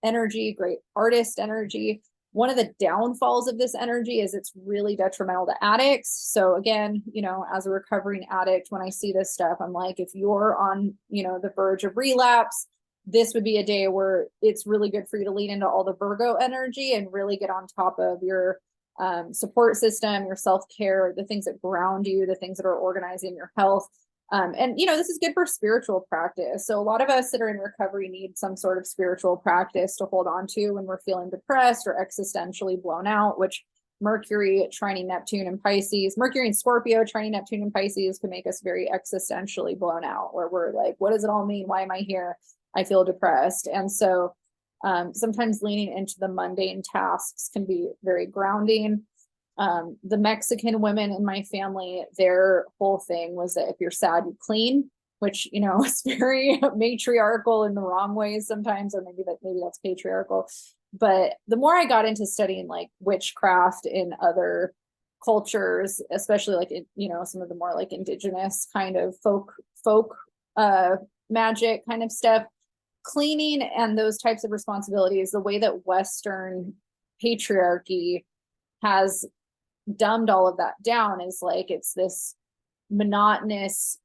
energy, great artist energy. One of the downfalls of this energy is it's really detrimental to addicts. So again, you know, as a recovering addict, when I see this stuff, I'm like, if you're on, you know, the verge of relapse, this would be a day where it's really good for you to lean into all the Virgo energy and really get on top of your support system, your self-care, the things that ground you, the things that are organizing your health. And, you know, this is good for spiritual practice. So a lot of us that are in recovery need some sort of spiritual practice to hold on to when we're feeling depressed or existentially blown out, which Mercury trining Neptune and Pisces, Mercury and Scorpio trining Neptune and Pisces can make us very existentially blown out, where we're like, what does it all mean? Why am I here? I feel depressed. And so sometimes leaning into the mundane tasks can be very grounding. The Mexican women in my family, their whole thing was that if you're sad, you clean, which, you know, is very matriarchal in the wrong ways sometimes, or maybe that's patriarchal. But the more I got into studying like witchcraft in other cultures, especially like, you know, some of the more like indigenous kind of folk magic kind of stuff, cleaning and those types of responsibilities, the way that Western patriarchy has dumbed all of that down, is like it's this monotonous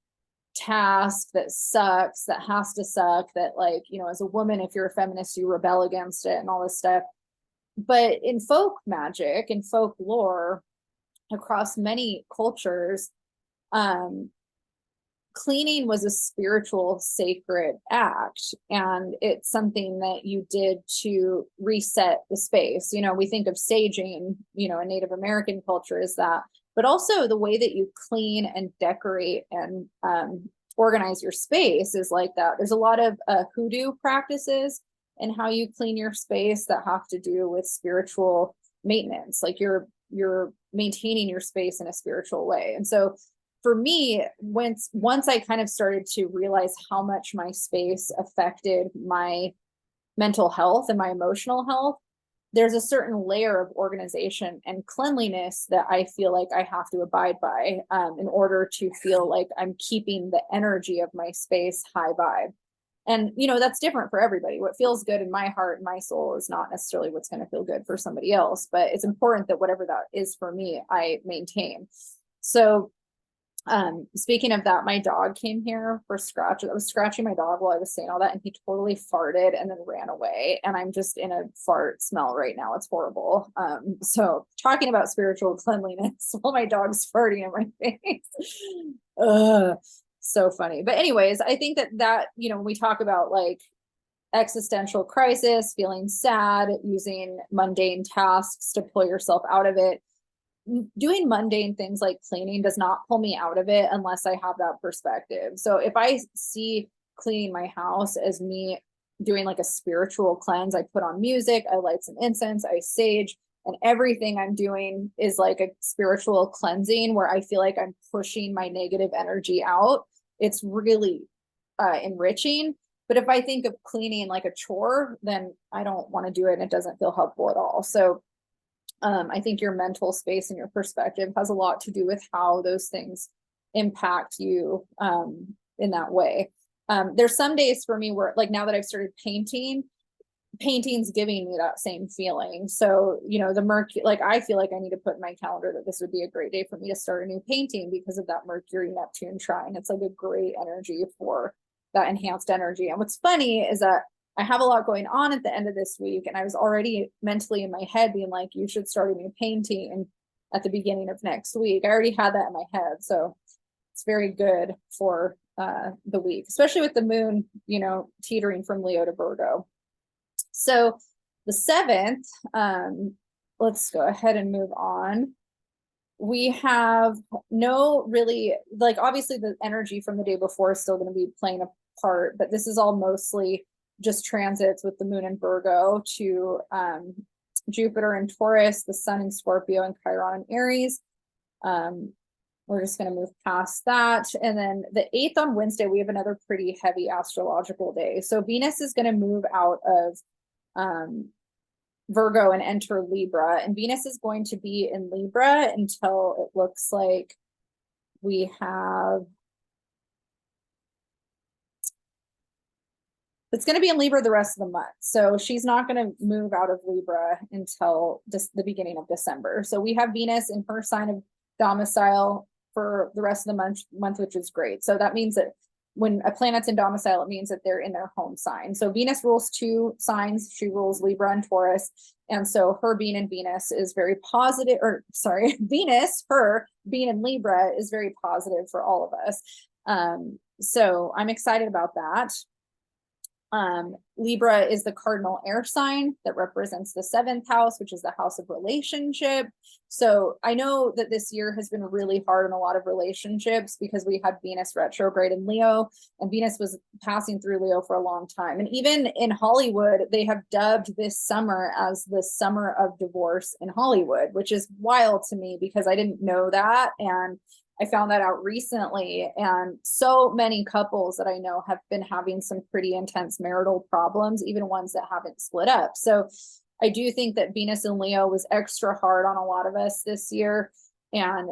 task that sucks, that has to suck, that, like, you know, as a woman, if you're a feminist, you rebel against it and all this stuff. But in folk magic and folklore across many cultures, cleaning was a spiritual sacred act, and it's something that you did to reset the space. You know, we think of saging, you know, in Native American culture is that, but also the way that you clean and decorate and organize your space is like that. There's a lot of hoodoo practices and how you clean your space that have to do with spiritual maintenance, like you're maintaining your space in a spiritual way. And so for me, once I kind of started to realize how much my space affected my mental health and my emotional health, there's a certain layer of organization and cleanliness that I feel like I have to abide by in order to feel like I'm keeping the energy of my space high vibe. And, you know, that's different for everybody. What feels good in my heart and my soul is not necessarily what's going to feel good for somebody else, but it's important that whatever that is for me, I maintain. So speaking of that, my dog came here for scratch. I was scratching my dog while I was saying all that, and he totally farted and then ran away. And I'm just in a fart smell right now. It's horrible. So talking about spiritual cleanliness while my dog's farting in my face. Ugh, so funny. But anyways, I think that, you know, when we talk about like existential crisis, feeling sad, using mundane tasks to pull yourself out of it, doing mundane things like cleaning does not pull me out of it unless I have that perspective. So if I see cleaning my house as me doing like a spiritual cleanse, I put on music, I light some incense, I sage, and everything I'm doing is like a spiritual cleansing where I feel like I'm pushing my negative energy out. It's really enriching. But if I think of cleaning like a chore, then I don't want to do it and it doesn't feel helpful at all. So I think your mental space and your perspective has a lot to do with how those things impact you in that way. There's some days for me where, like, now that I've started painting's giving me that same feeling. So, you know, the Mercury, like, I feel like I need to put in my calendar that this would be a great day for me to start a new painting because of that Mercury Neptune trine. It's like a great energy for that enhanced energy. And what's funny is that I have a lot going on at the end of this week, and I was already mentally in my head being like, you should start a new painting at the beginning of next week. I already had that in my head. So it's very good for the week, especially with the moon, you know, teetering from Leo to Virgo. So the 7th, let's go ahead and move on. We have no really, like, obviously the energy from the day before is still going to be playing a part, but this is all mostly just transits with the moon in Virgo to Jupiter in Taurus, the sun in Scorpio, and Chiron in Aries. We're just going to move past that. And then the 8th on Wednesday, we have another pretty heavy astrological day. So Venus is going to move out of Virgo and enter Libra. And Venus is going to be in Libra until it looks like we have, it's going to be in Libra the rest of the month. So she's not going to move out of Libra until just the beginning of December. So we have Venus in her sign of domicile for the rest of the month, which is great. So that means that when a planet's in domicile, it means that they're in their home sign. So Venus rules 2 signs. She rules Libra and Taurus. And so her being in Venus is very positive, or sorry, Venus, her being in Libra is very positive for all of us. So I'm excited about that. Libra is the cardinal air sign that represents the 7th house, which is the house of relationship. So I know that this year has been really hard on a lot of relationships because we had Venus retrograde in Leo, and Venus was passing through Leo for a long time. And even in Hollywood, they have dubbed this summer as the summer of divorce in Hollywood, which is wild to me because I didn't know that. And I found that out recently, and so many couples that I know have been having some pretty intense marital problems, even ones that haven't split up. So I do think that Venus in Leo was extra hard on a lot of us this year, and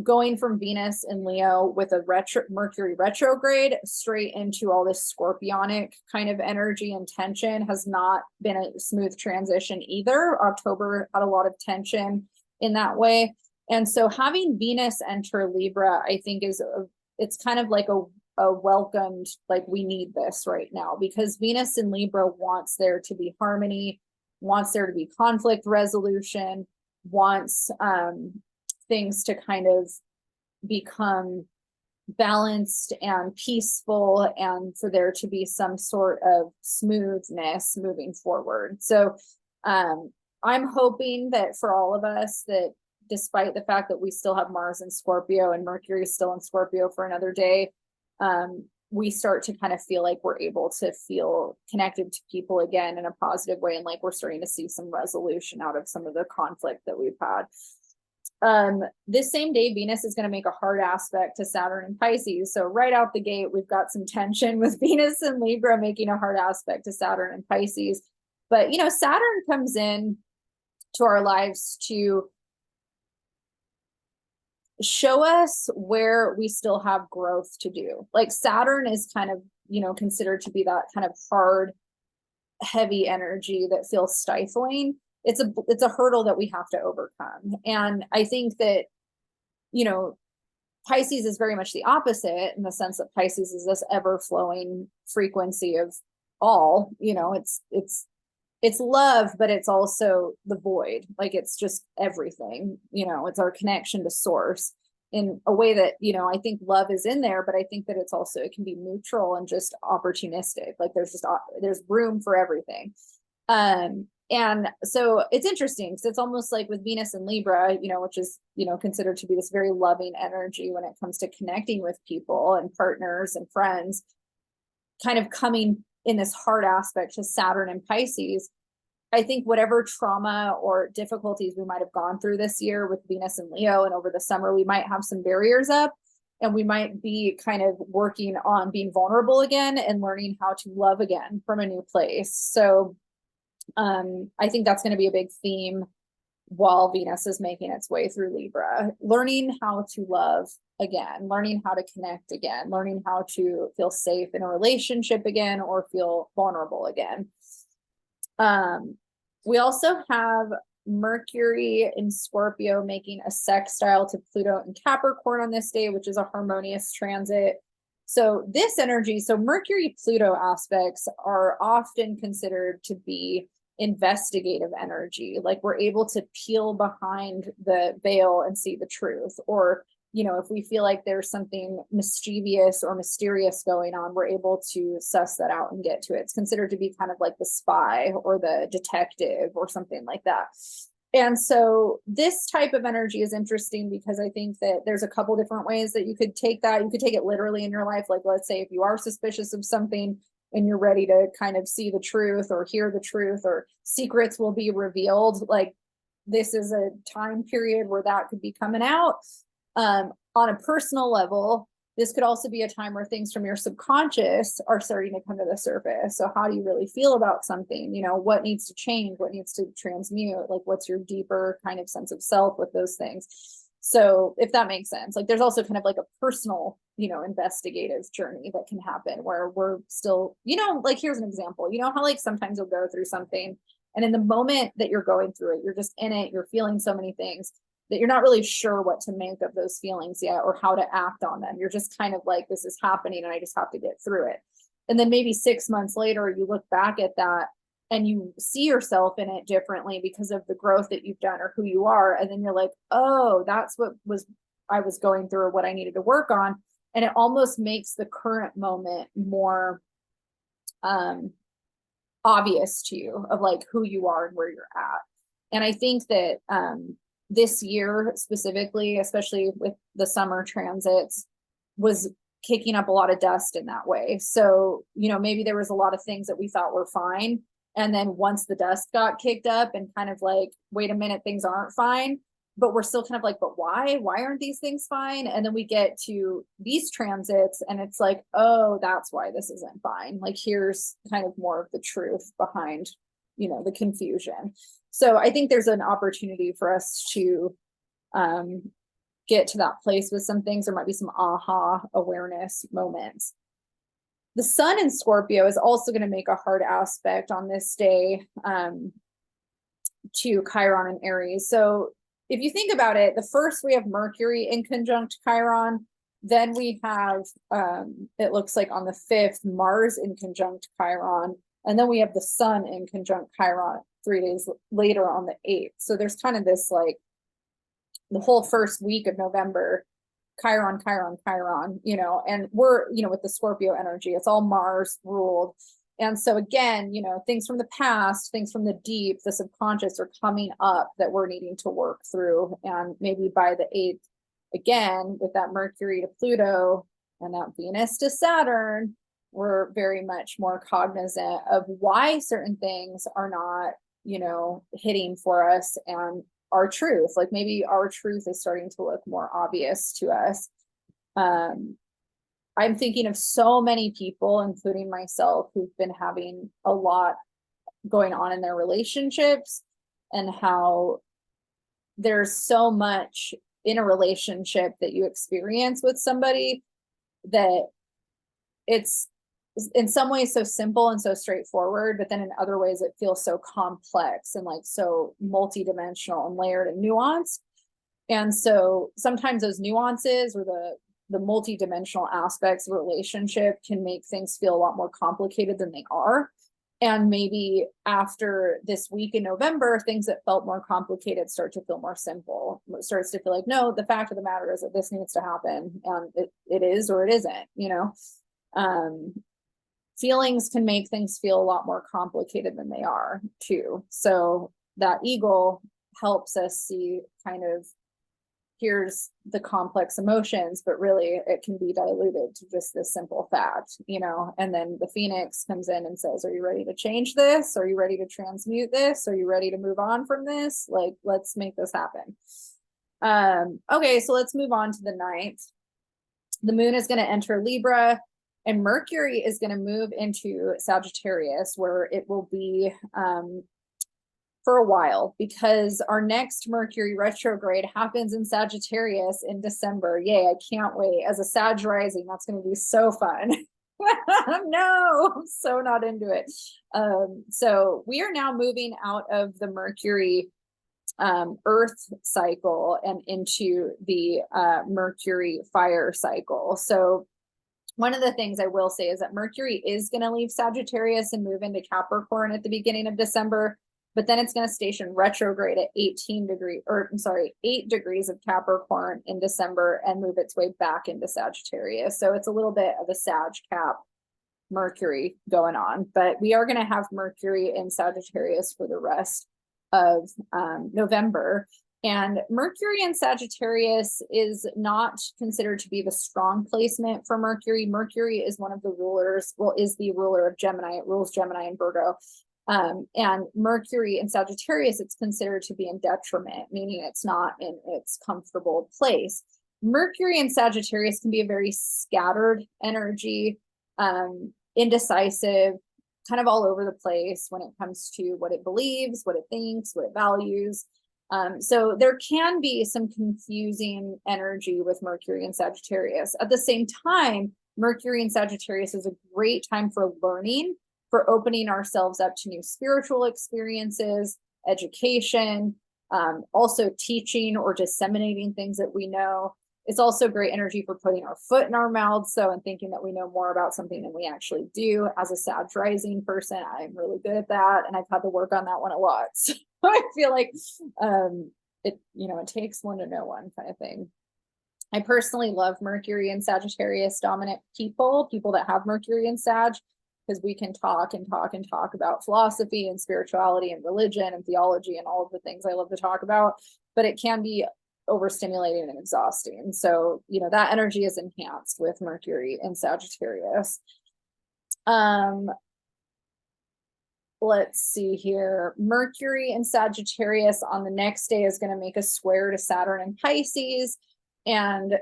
going from Venus in Leo with a Mercury retrograde straight into all this scorpionic kind of energy and tension has not been a smooth transition either. October had a lot of tension in that way. And so having Venus enter Libra, I think it's kind of like a welcomed, like, we need this right now, because Venus in Libra wants there to be harmony, wants there to be conflict resolution, wants things to kind of become balanced and peaceful, and for there to be some sort of smoothness moving forward. So I'm hoping that for all of us, that despite the fact that we still have Mars in Scorpio and Mercury is still in Scorpio for another day, we start to kind of feel like we're able to feel connected to people again in a positive way. And like we're starting to see some resolution out of some of the conflict that we've had. This same day, Venus is going to make a hard aspect to Saturn and Pisces. So right out the gate, we've got some tension with Venus and Libra making a hard aspect to Saturn and Pisces. But, you know, Saturn comes in to our lives to show us where we still have growth to do. Like Saturn is kind of, you know, considered to be that kind of hard, heavy energy that feels stifling. It's a hurdle that we have to overcome. And I think that, you know, Pisces is very much the opposite, in the sense that Pisces is this ever-flowing frequency of all, you know, it's love, but it's also the void. Like it's just everything, you know, it's our connection to source in a way that, you know, I think love is in there, but I think that it's also, it can be neutral and just opportunistic. Like there's room for everything. And so it's interesting because it's almost like with Venus and Libra, you know, which is, you know, considered to be this very loving energy when it comes to connecting with people and partners and friends, kind of coming in this hard aspect to Saturn and Pisces. I think whatever trauma or difficulties we might have gone through this year with Venus and Leo, and over the summer, we might have some barriers up, and we might be kind of working on being vulnerable again and learning how to love again from a new place. So I think that's going to be a big theme while Venus is making its way through Libra, learning how to love again, learning how to connect again, learning how to feel safe in a relationship again, or feel vulnerable again. We also have Mercury in Scorpio making a sextile to Pluto in Capricorn on this day, which is a harmonious transit. So this energy, so Mercury-Pluto aspects are often considered to be investigative energy. Like we're able to peel behind the veil and see the truth. Or, you know, if we feel like there's something mischievous or mysterious going on, we're able to suss that out and get to it. It's considered to be kind of like the spy or the detective or something like that. And so this type of energy is interesting because I think that there's a couple different ways that you could take that. You could take it literally in your life. Like, let's say if you are suspicious of something and you're ready to kind of see the truth or hear the truth, or secrets will be revealed, like this is a time period where that could be coming out. On a personal level, this could also be a time where things from your subconscious are starting to come to the surface. So how do you really feel about something? You know, what needs to change? What needs to transmute? Like, what's your deeper kind of sense of self with those things? So if that makes sense, like there's also kind of like a personal, you know, investigative journey that can happen where we're still, you know, like here's an example. You know how like sometimes you'll go through something and in the moment that you're going through it, you're just in it, you're feeling so many things that you're not really sure what to make of those feelings yet or how to act on them. You're just kind of like, this is happening and I just have to get through it. And then maybe 6 months later, you look back at that and you see yourself in it differently because of the growth that you've done or who you are. And then you're like, oh, that's what I was going through or what I needed to work on. And it almost makes the current moment more obvious to you of like who you are and where you're at. And I think that this year specifically, especially with the summer transits, was kicking up a lot of dust in that way. So, you know, maybe there was a lot of things that we thought were fine. And then once the dust got kicked up and kind of like, wait a minute, things aren't fine, but we're still kind of like, but why? Why aren't these things fine? And then we get to these transits and it's like, oh, that's why this isn't fine. Like, here's kind of more of the truth behind, you know, the confusion. So I think there's an opportunity for us to get to that place with some things. There might be some aha awareness moments. The sun in Scorpio is also going to make a hard aspect on this day to Chiron and Aries. So if you think about it, the first we have Mercury in conjunct Chiron. Then we have, it looks like on the 5th, Mars in conjunct Chiron. And then we have the sun in conjunct Chiron 3 days later on the 8th. So there's kind of this like the whole first week of November, Chiron, Chiron, Chiron, you know, and we're, you know, with the Scorpio energy, it's all Mars ruled. And so again, you know, things from the past, things from the deep, the subconscious are coming up that we're needing to work through. And maybe by the 8th, again, with that Mercury to Pluto and that Venus to Saturn, we're very much more cognizant of why certain things are not, you know, hitting for us and our truth. Like maybe our truth is starting to look more obvious to us. I'm thinking of so many people, including myself, who've been having a lot going on in their relationships and how there's so much in a relationship that you experience with somebody that it's in some ways so simple and so straightforward, but then in other ways it feels so complex and like so multidimensional and layered and nuanced. And so sometimes those nuances or the multidimensional aspects of a relationship can make things feel a lot more complicated than they are. And maybe after this week in November, things that felt more complicated start to feel more simple. It starts to feel like, no, the fact of the matter is that this needs to happen, and it is or it isn't, you know. Feelings can make things feel a lot more complicated than they are too. So that eagle helps us see kind of, here's the complex emotions, but really it can be diluted to just this simple fact, you know. And then the phoenix comes in and says, are you ready to change this? Are you ready to transmute this? Are you ready to move on from this? Like, let's make this happen. Okay, so let's move on to the 9th. The moon is going to enter Libra, and Mercury is going to move into Sagittarius, where it will be for a while, because our next Mercury retrograde happens in Sagittarius in December. Yay, I can't wait. As a Sag rising, that's going to be so fun. No, I'm so not into it. So we are now moving out of the Mercury Earth cycle and into the Mercury fire cycle. So one of the things I will say is that Mercury is going to leave Sagittarius and move into Capricorn at the beginning of December, but then it's going to station retrograde at 8 degrees of Capricorn in December and move its way back into Sagittarius. So it's a little bit of a Sag Cap Mercury going on, but we are going to have Mercury in Sagittarius for the rest of November. And Mercury in Sagittarius is not considered to be the strong placement for Mercury. Mercury is one of the rulers, well, is the ruler of Gemini. It rules Gemini and Virgo. And Mercury in Sagittarius, it's considered to be in detriment, meaning it's not in its comfortable place. Mercury in Sagittarius can be a very scattered energy, indecisive, kind of all over the place when it comes to what it believes, what it thinks, what it values. So there can be some confusing energy with Mercury and Sagittarius. At the same time, Mercury and Sagittarius is a great time for learning, for opening ourselves up to new spiritual experiences, education, also teaching or disseminating things that we know. It's also great energy for putting our foot in our mouths, and thinking that we know more about something than we actually do. As a Sag rising person, I'm really good at that, and I've had to work on that one a lot. So I feel like it takes one to know one kind of thing. I personally love Mercury and Sagittarius dominant people that have Mercury and Sag, because we can talk and talk and talk about philosophy and spirituality and religion and theology and all of the things I love to talk about, but it can be overstimulating and exhausting. So, that energy is enhanced with Mercury in Sagittarius. Let's see here. Mercury in Sagittarius on the next day is going to make a square to Saturn in Pisces. And,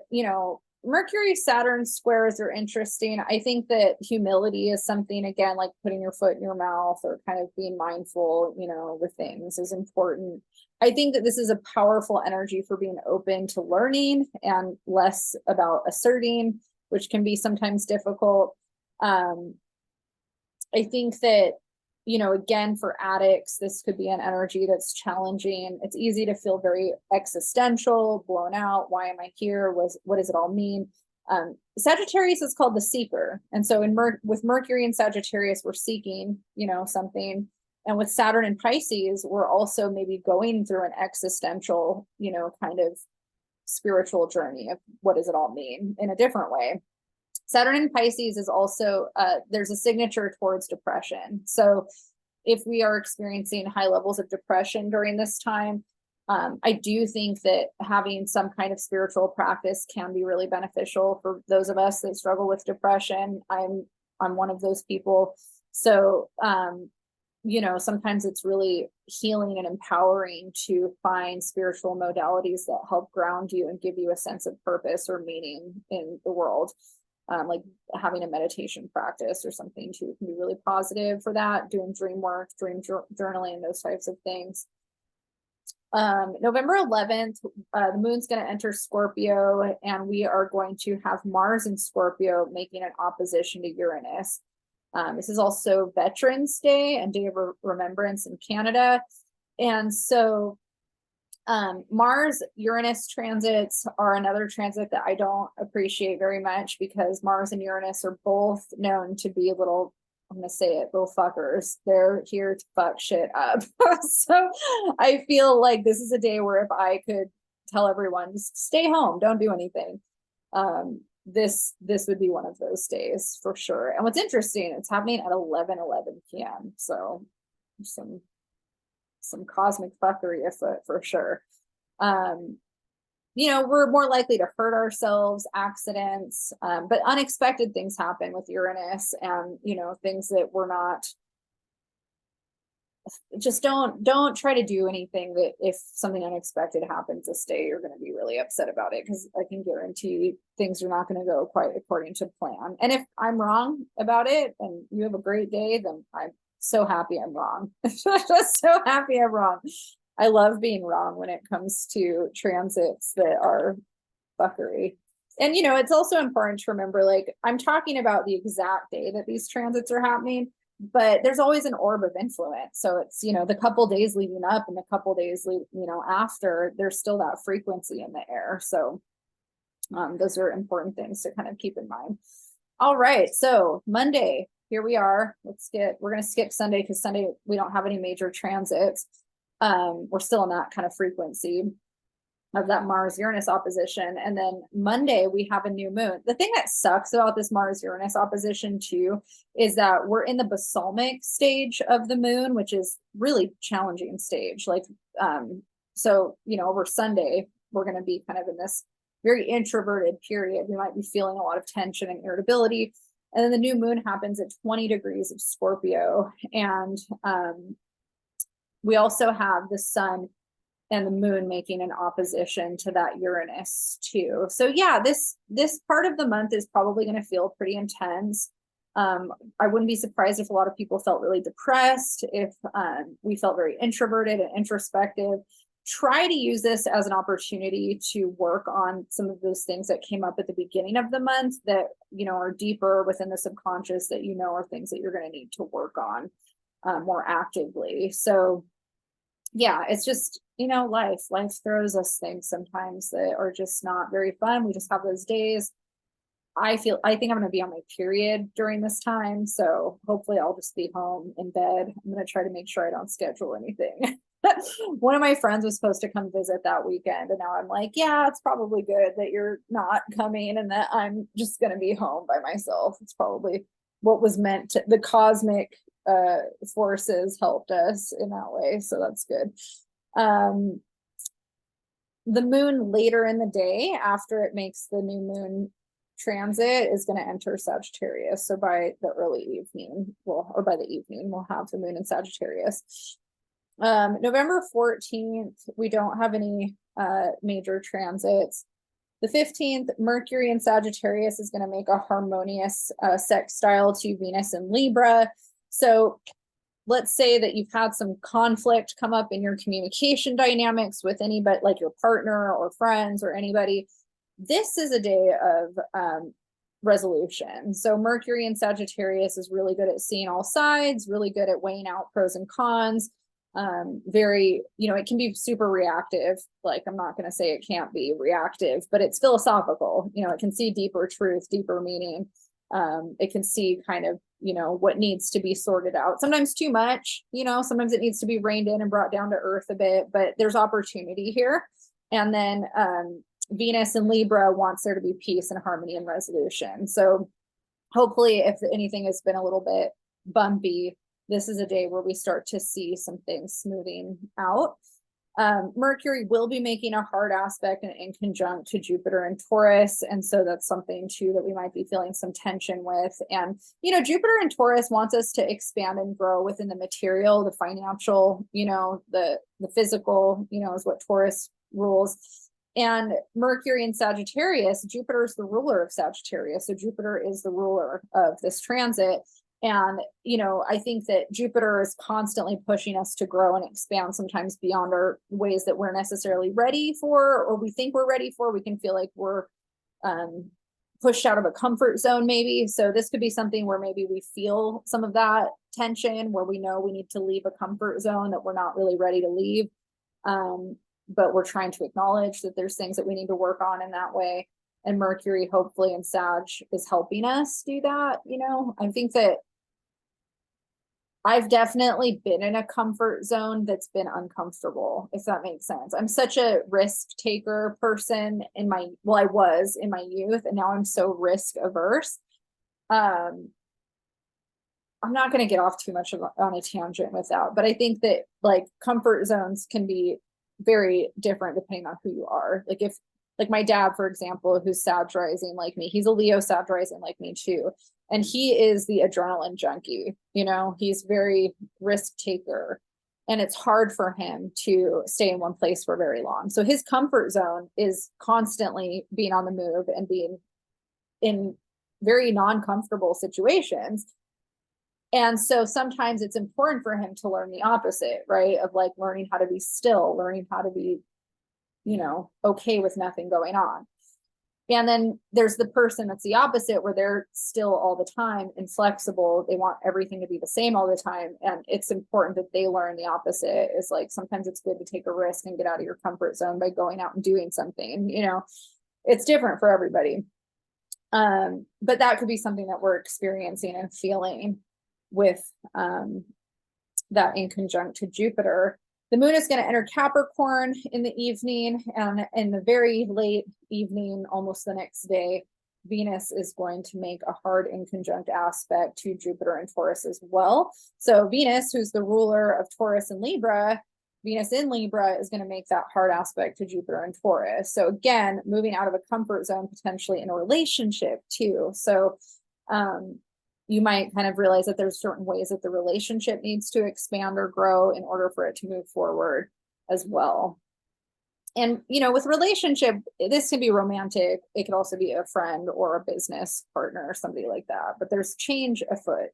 Mercury Saturn squares are interesting. I think that humility is something, again, like putting your foot in your mouth or kind of being mindful, with things is important. I think that this is a powerful energy for being open to learning and less about asserting, which can be sometimes difficult. I think that, again, for addicts, this could be an energy that's challenging. It's easy to feel very existential, blown out. Why am I here? What does it all mean? Sagittarius is called the seeker. And so with Mercury and Sagittarius, we're seeking, something. And with Saturn and Pisces, we're also maybe going through an existential, kind of spiritual journey of what does it all mean in a different way. Saturn in Pisces is also, there's a signature towards depression. So if we are experiencing high levels of depression during this time, I do think that having some kind of spiritual practice can be really beneficial for those of us that struggle with depression. I'm one of those people. So, sometimes it's really healing and empowering to find spiritual modalities that help ground you and give you a sense of purpose or meaning in the world. Like having a meditation practice or something too can be really positive for that. Doing dream work, dream journaling, those types of things. November 11th, the moon's going to enter Scorpio, and we are going to have Mars in Scorpio making an opposition to Uranus. This is also Veterans Day and Day of Remembrance in Canada. And so Mars Uranus transits are another transit that I don't appreciate very much, because Mars and Uranus are both known to be little, I'm gonna say it, little fuckers. They're here to fuck shit up. So I feel like this is a day where if I could tell everyone just stay home, don't do anything, this would be one of those days for sure. And what's interesting, it's happening at 11:11 p.m. So some cosmic fuckery afoot for sure. We're more likely to hurt ourselves, accidents, but unexpected things happen with Uranus, and things that we're not, just don't try to do anything that if something unexpected happens this day, you're going to be really upset about it, because I can guarantee things are not going to go quite according to plan. And if I'm wrong about it and you have a great day, then I'm so happy I'm wrong. Just so happy I'm wrong. I love being wrong when it comes to transits that are fuckery. And it's also important to remember, like, I'm talking about the exact day that these transits are happening, but there's always an orb of influence. So it's, the couple days leading up and the couple days after, there's still that frequency in the air. So those are important things to kind of keep in mind. All right, so Monday, here we are. We're going to skip Sunday, because Sunday we don't have any major transits. We're still in that kind of frequency. of that Mars-Uranus opposition. And then Monday, we have a new moon. The thing that sucks about this Mars-Uranus opposition too, is that we're in the balsamic stage of the moon, which is really challenging stage. Like, so, you know, over Sunday, we're going to be kind of in this very introverted period. We might be feeling a lot of tension and irritability. And then the new moon happens at 20 degrees of Scorpio. And we also have the sun and the moon making an opposition to that Uranus too. So yeah, this part of the month is probably going to feel pretty intense. I wouldn't be surprised if a lot of people felt really depressed, if we felt very introverted and introspective. Try to use this as an opportunity to work on some of those things that came up at the beginning of the month that, you know, are deeper within the subconscious that, you know, are things that you're going to need to work on more actively. So yeah, it's just, you know, life throws us things sometimes that are just not very fun. We just have those days. I think I'm going to be on my period during this time. So hopefully I'll just be home in bed. I'm going to try to make sure I don't schedule anything. One of my friends was supposed to come visit that weekend. And now I'm like, yeah, it's probably good that you're not coming and that I'm just going to be home by myself. It's probably what was meant to, the cosmic forces helped us in that way. So that's good. The moon later in the day after it makes the new moon transit is going to enter Sagittarius. So by the early evening, or by the evening, we'll have the moon in Sagittarius. November 14th, we don't have any major transits. The 15th, Mercury in Sagittarius is going to make a harmonious sextile to Venus in Libra. So let's say that you've had some conflict come up in your communication dynamics with anybody, like your partner or friends or anybody. This is a day of resolution. So Mercury in Sagittarius is really good at seeing all sides, really good at weighing out pros and cons. Very, you know, it can be super reactive. Like, I'm not going to say it can't be reactive, but it's philosophical. You know, it can see deeper truth, deeper meaning. It can see kind of, you know, what needs to be sorted out. Sometimes too much, you know, sometimes it needs to be reined in and brought down to earth a bit, but there's opportunity here. And then Venus in Libra wants there to be peace and harmony and resolution. So hopefully, if anything has been a little bit bumpy, this is a day where we start to see some things smoothing out. Mercury will be making a hard aspect in conjunct to Jupiter and Taurus. And so that's something too that we might be feeling some tension with. And, you know, Jupiter and Taurus wants us to expand and grow within the material, the financial, you know, the physical, you know, is what Taurus rules. And Mercury in Sagittarius, Jupiter is the ruler of Sagittarius. So Jupiter is the ruler of this transit. And, you know, I think that Jupiter is constantly pushing us to grow and expand, sometimes beyond our ways that we're necessarily ready for, or we think we're ready for. We can feel like we're pushed out of a comfort zone, maybe. So this could be something where maybe we feel some of that tension, where we know we need to leave a comfort zone that we're not really ready to leave. But we're trying to acknowledge that there's things that we need to work on in that way. And Mercury, hopefully, in Sag is helping us do that. You know, I think that I've definitely been in a comfort zone that's been uncomfortable, if that makes sense. I'm such a risk taker person I was in my youth, and now I'm so risk averse. I'm not going to get off too much on a tangent with that, but I think that like comfort zones can be very different depending on who you are. Like my dad, for example, who's Sag rising like me, he's a Leo Sag rising like me too. And he is the adrenaline junkie, you know, he's very risk taker. And it's hard for him to stay in one place for very long. So his comfort zone is constantly being on the move and being in very non-comfortable situations. And so sometimes it's important for him to learn the opposite, right? Of like learning how to be still, learning how to be, you know, okay with nothing going on. And then there's the person that's the opposite, where they're still all the time, inflexible. They want everything to be the same all the time. And it's important that they learn the opposite. Is like, sometimes it's good to take a risk and get out of your comfort zone by going out and doing something, you know, it's different for everybody. But that could be something that we're experiencing and feeling with that in conjunct to Jupiter. The moon is going to enter Capricorn in the evening, and in the very late evening, almost the next day, Venus is going to make a hard inconjunct aspect to Jupiter and Taurus as well. So Venus, who's the ruler of Taurus and Libra, Venus in Libra is going to make that hard aspect to Jupiter and Taurus. So again, moving out of a comfort zone potentially in a relationship too. So you might kind of realize that there's certain ways that the relationship needs to expand or grow in order for it to move forward as well. And, you know, with relationship, this can be romantic. It could also be a friend or a business partner or somebody like that, but there's change afoot.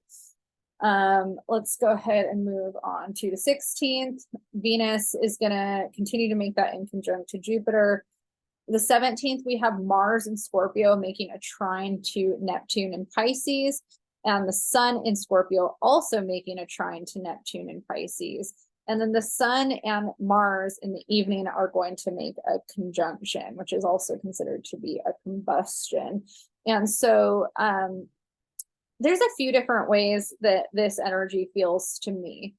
Let's go ahead and move on to the 16th. Venus is going to continue to make that inconjunct to Jupiter. The 17th, we have Mars in Scorpio making a trine to Neptune in Pisces, and the Sun in Scorpio also making a trine to Neptune in Pisces. And then the Sun and Mars in the evening are going to make a conjunction, which is also considered to be a combustion. And so there's a few different ways that this energy feels to me.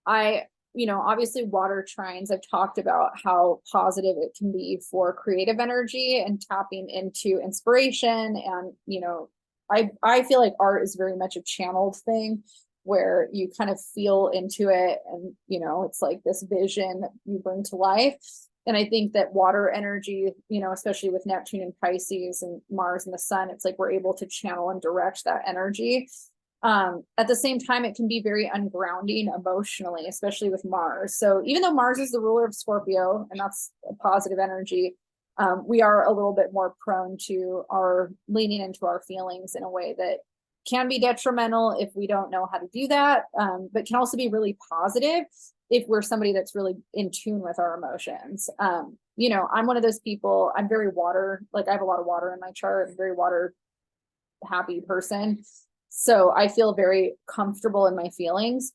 You know, obviously water trines, I've talked about how positive it can be for creative energy and tapping into inspiration. And, you know, I feel like art is very much a channeled thing where you kind of feel into it, and, you know, it's like this vision that you bring to life. And I think that water energy, you know, especially with Neptune and Pisces and Mars and the Sun, it's like we're able to channel and direct that energy. At the same time, it can be very ungrounding emotionally, especially with Mars. So even though Mars is the ruler of Scorpio, and that's a positive energy, we are a little bit more prone to our leaning into our feelings in a way that can be detrimental if we don't know how to do that, but can also be really positive if we're somebody that's really in tune with our emotions. You know, I'm one of those people, I'm very water, like I have a lot of water in my chart. I'm a very water happy person. So I feel very comfortable in my feelings,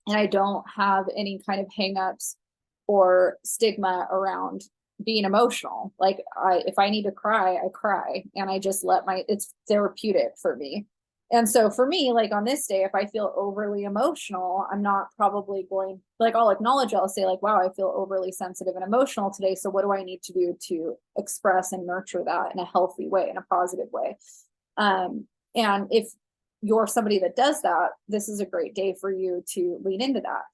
and I don't have any kind of hangups or stigma around being emotional. Like if I need to cry, I cry, and I just it's therapeutic for me. And so for me, like on this day, if I feel overly emotional, I'm not probably going, like I'll acknowledge, I'll say like, wow, I feel overly sensitive and emotional today. So what do I need to do to express and nurture that in a healthy way, in a positive way? And if you're somebody that does that, this is a great day for you to lean into that.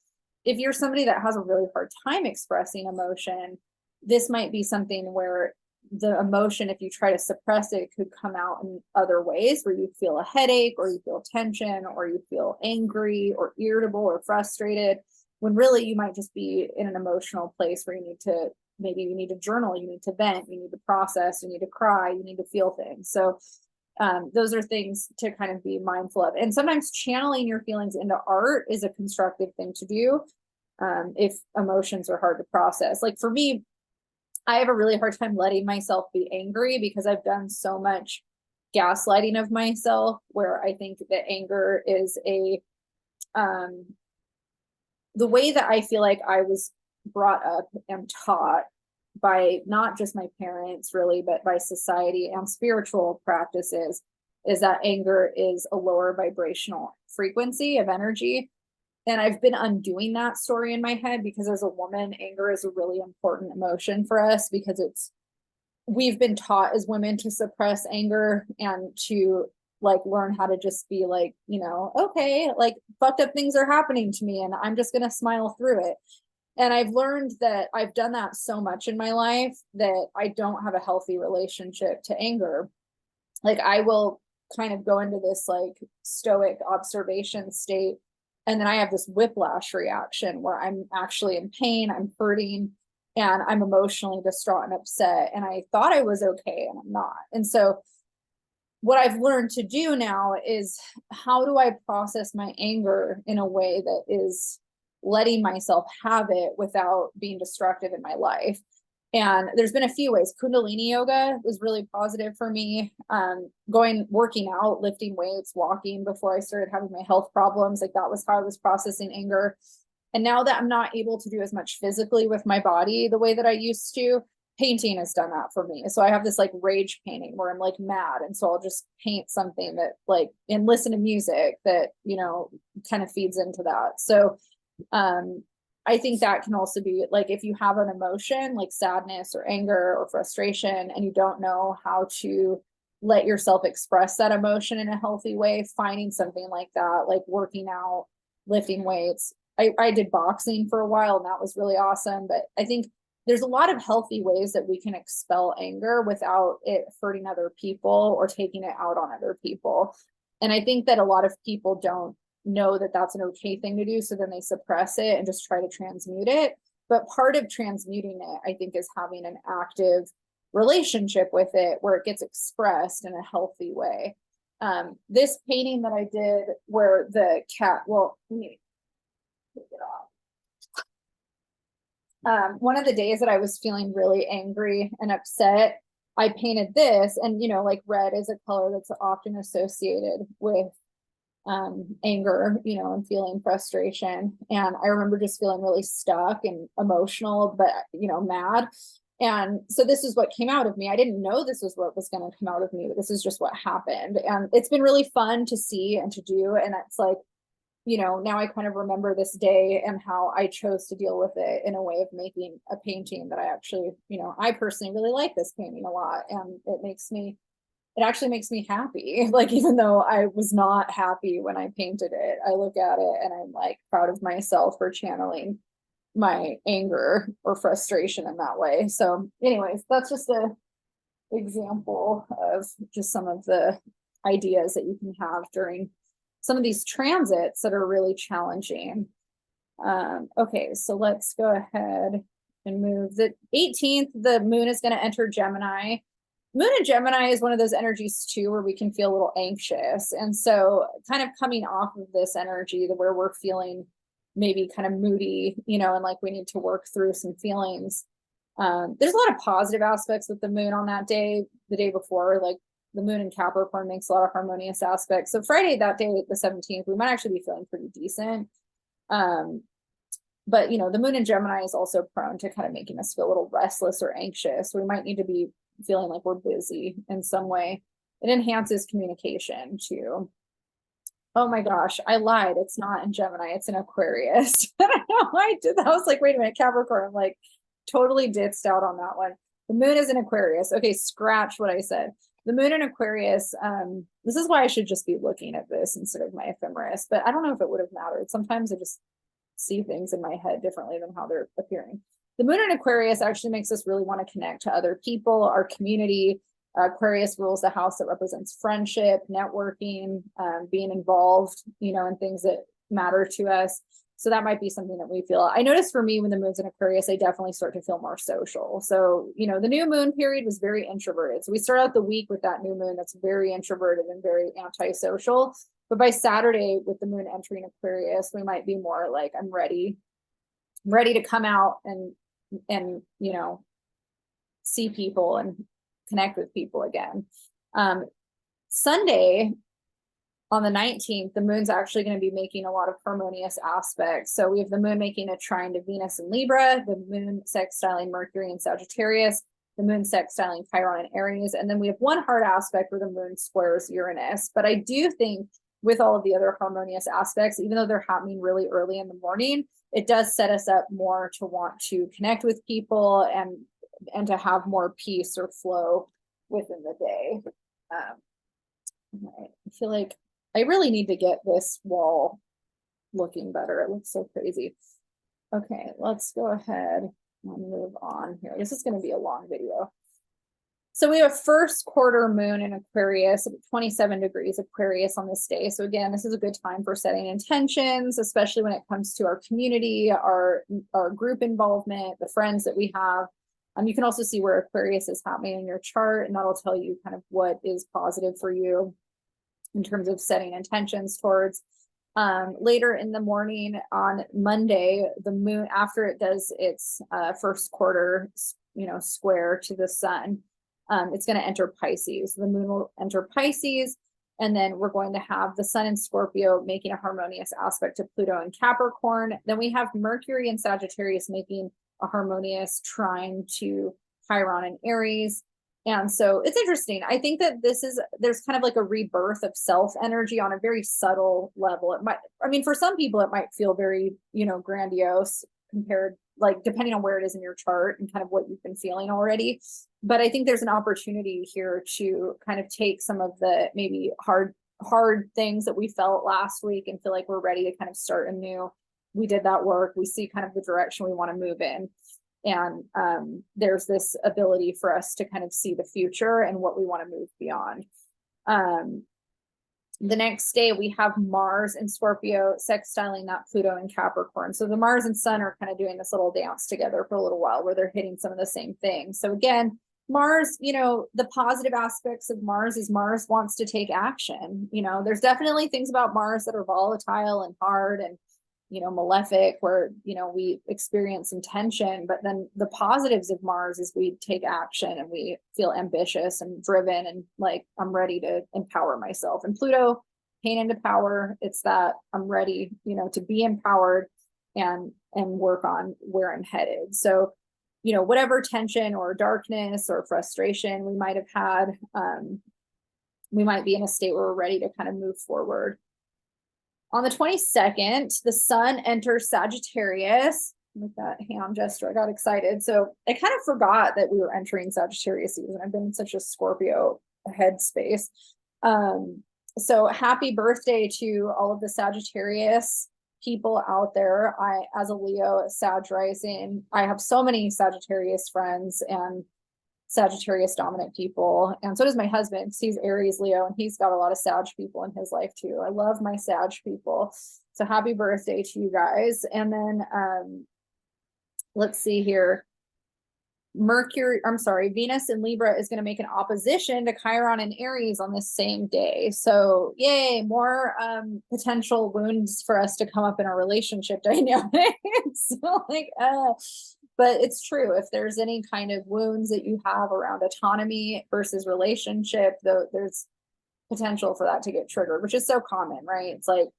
If you're somebody that has a really hard time expressing emotion, this might be something where the emotion, if you try to suppress it, could come out in other ways where you feel a headache, or you feel tension, or you feel angry or irritable or frustrated, when really you might just be in an emotional place where maybe you need to journal, you need to vent, you need to process, you need to cry, you need to feel things. So those are things to kind of be mindful of. And sometimes channeling your feelings into art is a constructive thing to do if emotions are hard to process. Like for me, I have a really hard time letting myself be angry because I've done so much gaslighting of myself, where I think that anger is the way that I feel like I was brought up and taught by not just my parents really, but by society and spiritual practices, is that anger is a lower vibrational frequency of energy. And I've been undoing that story in my head, because as a woman, anger is a really important emotion for us, because we've been taught as women to suppress anger and to like learn how to just be like, you know, okay, like fucked up things are happening to me and I'm just going to smile through it. And I've learned that I've done that so much in my life that I don't have a healthy relationship to anger. Like I will kind of go into this like stoic observation state, and then I have this whiplash reaction where I'm actually in pain, I'm hurting, and I'm emotionally distraught and upset. And I thought I was okay, and I'm not. And so what I've learned to do now is, how do I process my anger in a way that is letting myself have it without being destructive in my life? And there's been a few ways. Kundalini yoga was really positive for me. Working out, lifting weights, walking before I started having my health problems. Like that was how I was processing anger. And now that I'm not able to do as much physically with my body the way that I used to, painting has done that for me. So I have this like rage painting where I'm like mad. And so I'll just paint something that like, and listen to music that, you know, kind of feeds into that. So, I think that can also be like, if you have an emotion like sadness or anger or frustration, and you don't know how to let yourself express that emotion in a healthy way, finding something like that, like working out, lifting weights. I did boxing for a while and that was really awesome. But I think there's a lot of healthy ways that we can expel anger without it hurting other people or taking it out on other people. And I think that a lot of people don't know that that's an okay thing to do. So then they suppress it and just try to transmute it. But part of transmuting it, I think, is having an active relationship with it where it gets expressed in a healthy way. This painting that I did where the cat, well, let me take it off. One of the days that I was feeling really angry and upset, I painted this, and you know, like red is a color that's often associated with anger, you know, and feeling frustration. And I remember just feeling really stuck and emotional, but you know, mad. And so this is what came out of me. I didn't know this was what was going to come out of me, but this is just what happened. And it's been really fun to see and to do. And it's like, you know, now I kind of remember this day and how I chose to deal with it in a way of making a painting that I actually, you know, I personally really like this painting a lot. And it actually makes me happy. Like, even though I was not happy when I painted it, I look at it and I'm like proud of myself for channeling my anger or frustration in that way. So anyways, that's just a example of just some of the ideas that you can have during some of these transits that are really challenging. Okay, so let's go ahead and move. The 18th, the moon is going to enter Gemini. Moon in Gemini is one of those energies too, where we can feel a little anxious. And so kind of coming off of this energy where we're feeling maybe kind of moody, you know, and like we need to work through some feelings. There's a lot of positive aspects with the moon on that day, the day before, like the moon in Capricorn makes a lot of harmonious aspects. So Friday, that day, the 17th, we might actually be feeling pretty decent. But you know, the moon in Gemini is also prone to kind of making us feel a little restless or anxious. So we might need to be feeling like we're busy in some way. It enhances communication too. Oh my gosh, I lied. It's not in Gemini, it's in Aquarius. I don't know why I did that. I was like, wait a minute, Capricorn. I'm like totally ditzed out on that one. The moon is in Aquarius. Okay, scratch what I said. The moon in Aquarius, this is why I should just be looking at this instead of my ephemeris, but I don't know if it would have mattered. Sometimes I just see things in my head differently than how they're appearing. The moon in Aquarius actually makes us really want to connect to other people, our community. Aquarius rules the house that represents friendship, networking, being involved, you know, in things that matter to us. So that might be something that we feel. I noticed for me when the moon's in Aquarius, I definitely start to feel more social. So, you know, the new moon period was very introverted. So we start out the week with that new moon that's very introverted and very antisocial. But by Saturday, with the moon entering Aquarius, we might be more like, I'm ready to come out and you know, see people and connect with people again. Sunday on the 19th, the moon's actually going to be making a lot of harmonious aspects. So we have the moon making a trine to Venus and Libra, the moon sextiling Mercury and Sagittarius, the moon sextiling Chiron and Aries, and then we have one hard aspect where the moon squares Uranus. But I do think with all of the other harmonious aspects, even though they're happening really early in the morning, it does set us up more to want to connect with people and to have more peace or flow within the day. I feel like I really need to get this wall looking better. It looks so crazy. Okay, let's go ahead and move on here. This is going to be a long video. So we have first quarter moon in Aquarius, 27 degrees Aquarius on this day. So again, this is a good time for setting intentions, especially when it comes to our community, our group involvement, the friends that we have. You can also see where Aquarius is happening in your chart, and that'll tell you kind of what is positive for you in terms of setting intentions towards. Later in the morning on Monday, the moon, after it does its first quarter, you know, square to the sun, it's going to enter Pisces. The moon will enter Pisces, and then we're going to have the sun in Scorpio making a harmonious aspect to Pluto and Capricorn. Then we have Mercury and Sagittarius making a harmonious trine to Chiron and Aries. And so it's interesting. I think that there's kind of like a rebirth of self energy on a very subtle level. It might, I mean, for some people, it might feel very, you know, grandiose compared, like depending on where it is in your chart and kind of what you've been feeling already. But I think there's an opportunity here to kind of take some of the maybe hard things that we felt last week and feel like we're ready to kind of start anew. We did that work. We see kind of the direction we want to move in. And there's this ability for us to kind of see the future and what we want to move beyond. The next day we have Mars in Scorpio sextiling that Pluto in Capricorn. So the Mars and Sun are kind of doing this little dance together for a little while where they're hitting some of the same things. So again, Mars, you know, the positive aspects of Mars is Mars wants to take action. You know, there's definitely things about Mars that are volatile and hard and, you know, malefic, where, you know, we experience some tension, but then the positives of Mars is we take action and we feel ambitious and driven and like, I'm ready to empower myself. And Pluto, pain into power. It's that I'm ready, you know, to be empowered and work on where I'm headed. So, you know, whatever tension or darkness or frustration we might have had, we might be in a state where we're ready to kind of move forward. On the 22nd, the sun enters Sagittarius. With that hand gesture, I got excited. So I kind of forgot that we were entering Sagittarius season. I've been in such a Scorpio headspace. So happy birthday to all of the Sagittarius people out there. I, as a Leo, Sag rising, I have so many Sagittarius friends and Sagittarius dominant people, and so does my husband. He's Aries Leo, and he's got a lot of Sag people in his life too. I love my Sag people. So happy birthday to you guys. And then let's see here. Venus in Libra is going to make an opposition to Chiron and Aries on the same day. So yay, more potential wounds for us to come up in our relationship dynamics. So like but it's true, if there's any kind of wounds that you have around autonomy versus relationship, though, there's potential for that to get triggered, which is so common, right? It's like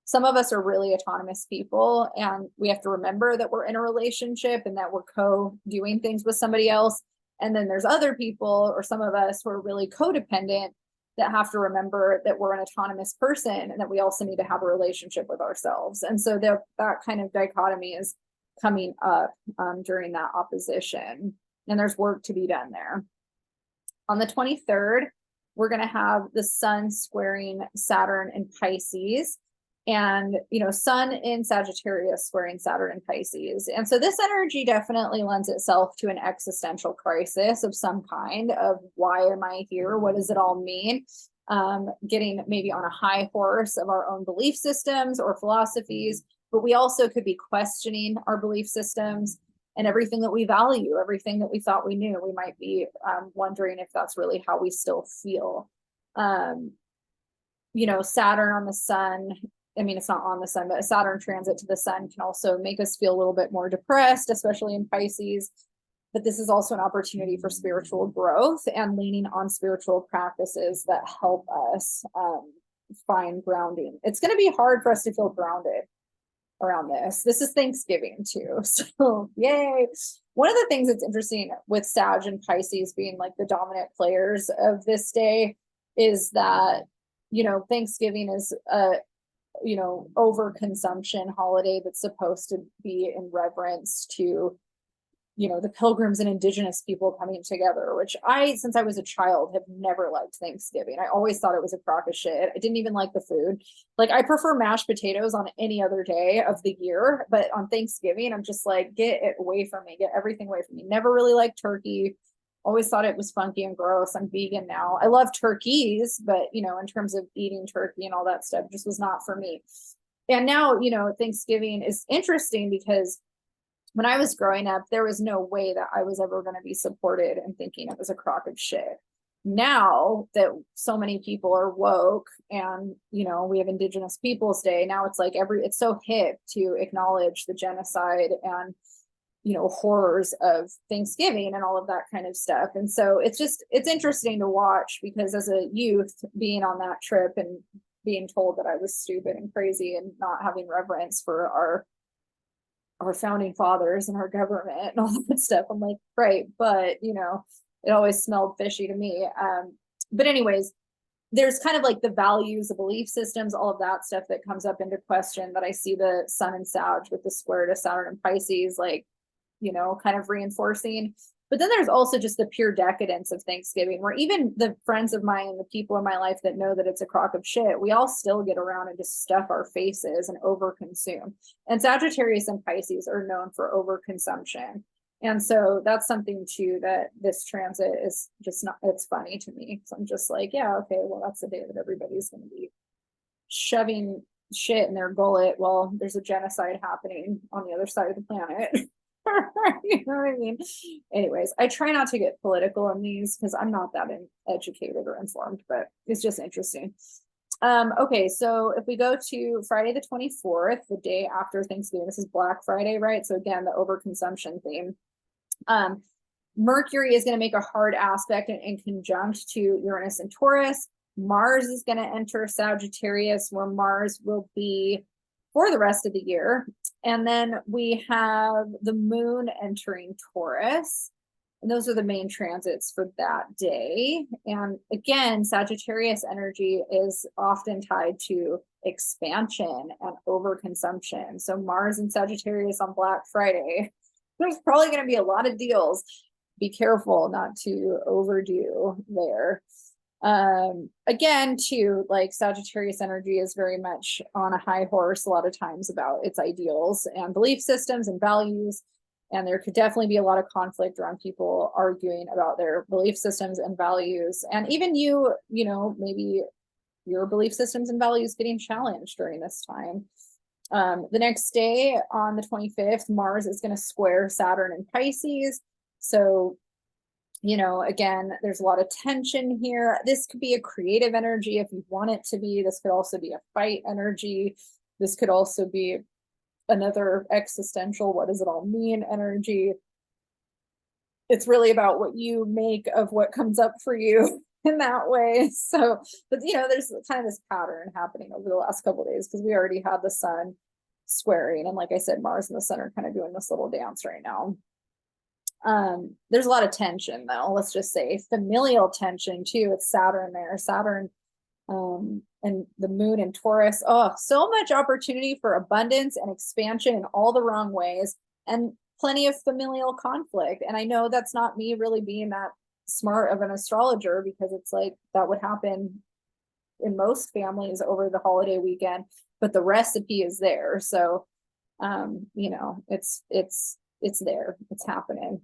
some of us are really autonomous people, and we have to remember that we're in a relationship and that we're co-doing things with somebody else. And then there's other people, or some of us who are really codependent, that have to remember that we're an autonomous person and that we also need to have a relationship with ourselves. And so that kind of dichotomy is coming up during that opposition, and there's work to be done there. On the 23rd, we're going to have the sun squaring Saturn in Pisces, and, you know, sun in Sagittarius squaring Saturn in Pisces. And so this energy definitely lends itself to an existential crisis of some kind of, why am I here? What does it all mean? Getting maybe on a high horse of our own belief systems or philosophies, but we also could be questioning our belief systems and everything that we value, everything that we thought we knew. We might be wondering if that's really how we still feel. You know, Saturn on the sun, I mean, it's not on the sun, but a Saturn transit to the sun can also make us feel a little bit more depressed, especially in Pisces. But this is also an opportunity for spiritual growth and leaning on spiritual practices that help us find grounding. It's going to be hard for us to feel grounded around this. This is Thanksgiving too. So yay. One of the things that's interesting with Sag and Pisces being like the dominant players of this day is that, you know, Thanksgiving is a, you know, overconsumption holiday that's supposed to be in reverence to, you know, the Pilgrims and Indigenous people coming together, which I, since I was a child, have never liked Thanksgiving. I always thought it was a crock of shit. I didn't even like the food. Like, I prefer mashed potatoes on any other day of the year, but on Thanksgiving, I'm just like, get it away from me, get everything away from me. Never really liked turkey. Always thought it was funky and gross. I'm vegan now. I love turkeys, but, you know, in terms of eating turkey and all that stuff, just was not for me. And now, you know, Thanksgiving is interesting because when I was growing up, there was no way that I was ever going to be supported and thinking it was a crock of shit. Now that so many people are woke and, you know, we have Indigenous Peoples Day, now it's like it's so hip to acknowledge the genocide and, you know, horrors of Thanksgiving and all of that kind of stuff. And so it's interesting to watch, because as a youth being on that trip and being told that I was stupid and crazy and not having reverence for our founding fathers and our government and all that stuff, I'm like, right, but, you know, it always smelled fishy to me. But anyways, there's kind of like the values, the belief systems, all of that stuff that comes up into question, that I see the sun and Sag with the square to Saturn and Pisces, like, you know, kind of reinforcing. But then there's also just the pure decadence of Thanksgiving, where even the friends of mine and the people in my life that know that it's a crock of shit, we all still get around and just stuff our faces and overconsume. And Sagittarius and Pisces are known for overconsumption. And so that's something too that this transit is just not, it's funny to me. So I'm just like, yeah, okay, well, that's the day that everybody's going to be shoving shit in their gullet while there's a genocide happening on the other side of the planet. You know what I mean? Anyways, I try not to get political on these because I'm not that educated or informed, but it's just interesting. Okay, so if we go to Friday the 24th, the day after Thanksgiving, this is Black Friday, right? So again, the overconsumption theme. Mercury is going to make a hard aspect in conjunct to Uranus and Taurus. Mars is going to enter Sagittarius, where Mars will be for the rest of the year. And then we have the moon entering Taurus. And those are the main transits for that day. And again, Sagittarius energy is often tied to expansion and overconsumption. So Mars and Sagittarius on Black Friday, there's probably going to be a lot of deals. Be careful not to overdo there. Again, too, like Sagittarius energy is very much on a high horse a lot of times about its ideals and belief systems and values. And there could definitely be a lot of conflict around people arguing about their belief systems and values. And even you know, maybe your belief systems and values getting challenged during this time. The next day on the 25th, Mars is going to square Saturn and Pisces. So, you know, again, there's a lot of tension here. This could be a creative energy if you want it to be. This could also be a fight energy. This could also be another existential, what does it all mean energy. It's really about what you make of what comes up for you in that way. So, but you know, there's kind of this pattern happening over the last couple of days because we already had the sun squaring. And like I said, Mars and the sun are kind of doing this little dance right now. There's a lot of tension though, let's just say familial tension too. It's Saturn there, Saturn, and the moon in Taurus. Oh, so much opportunity for abundance and expansion in all the wrong ways, and plenty of familial conflict. And I know that's not me really being that smart of an astrologer, because it's like that would happen in most families over the holiday weekend, but the recipe is there. So, you know, it's there, it's happening.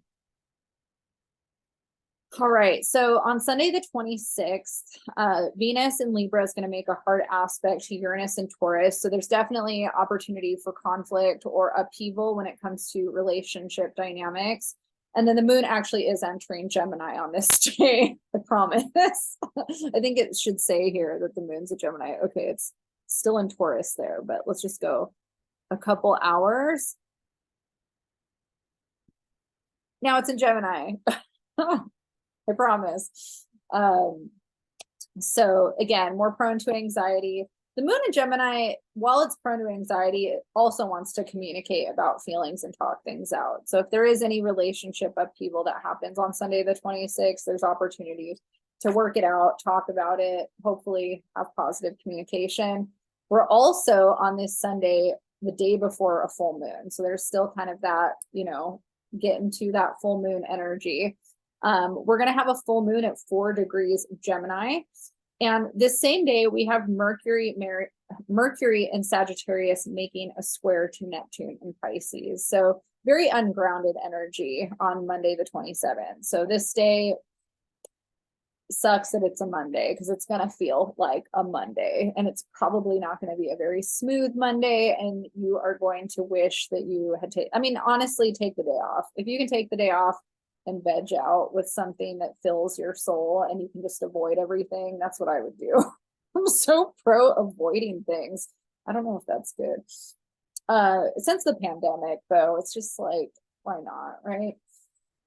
All right, so on Sunday the 26th, Venus in Libra is going to make a hard aspect to Uranus and Taurus. So there's definitely opportunity for conflict or upheaval when it comes to relationship dynamics. And then the moon actually is entering Gemini on this day, I promise. I think it should say here that the moon's a Gemini. Okay, it's still in Taurus there, but let's just go a couple hours. Now it's in Gemini. I promise. So again, more prone to anxiety. The moon in Gemini, while it's prone to anxiety, it also wants to communicate about feelings and talk things out. So if there is any relationship upheaval that happens on Sunday the 26th, there's opportunity to work it out, talk about it, hopefully have positive communication. We're also on this Sunday, the day before a full moon. So there's still kind of that, you know, get into that full moon energy. We're going to have a full moon at 4 degrees Gemini. And this same day, we have Mercury in Sagittarius making a square to Neptune in Pisces. So very ungrounded energy on Monday, the 27th. So this day sucks that it's a Monday, because it's going to feel like a Monday, and it's probably not going to be a very smooth Monday. And you are going to wish that you had I mean, honestly, take the day off. If you can take the day off and veg out with something that fills your soul and you can just avoid everything, that's what I would do. I'm so pro avoiding things. I don't know if that's good. Since the pandemic though, it's just like, why not, right?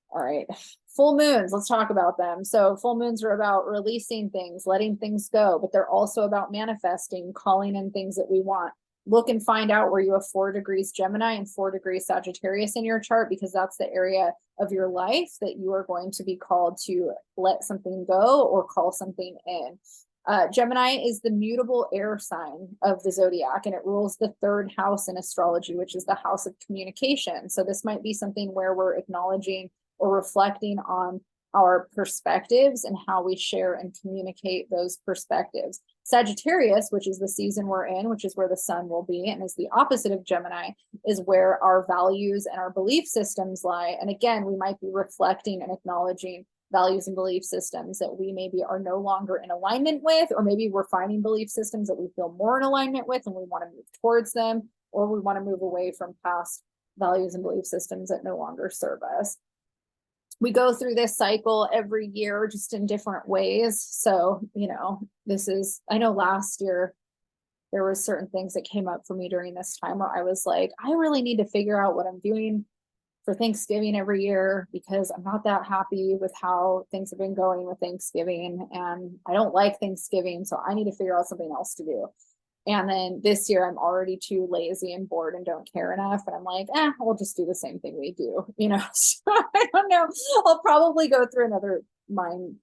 All right, full moons, let's talk about them. So full moons are about releasing things, letting things go, but they're also about manifesting, calling in things that we want. Look and find out where you have 4 degrees Gemini and 4 degrees Sagittarius in your chart, because that's the area of your life that you are going to be called to let something go or call something in. Gemini is the mutable air sign of the zodiac, and it rules the third house in astrology, which is the house of communication. So this might be something where we're acknowledging or reflecting on our perspectives and how we share and communicate those perspectives. Sagittarius, which is the season we're in, which is where the sun will be, and is the opposite of Gemini, is where our values and our belief systems lie. And again, we might be reflecting and acknowledging values and belief systems that we maybe are no longer in alignment with, or maybe we're finding belief systems that we feel more in alignment with and we want to move towards them, or we want to move away from past values and belief systems that no longer serve us. We go through this cycle every year, just in different ways. So, this is, I know last year there were certain things that came up for me during this time where I was like, I really need to figure out what I'm doing for Thanksgiving every year, because I'm not that happy with how things have been going with Thanksgiving, and I don't like Thanksgiving, so I need to figure out something else to do. And then this year I'm already too lazy and bored and don't care enough, and I'm like, we'll just do the same thing we do, so I don't know, I'll probably go through another mind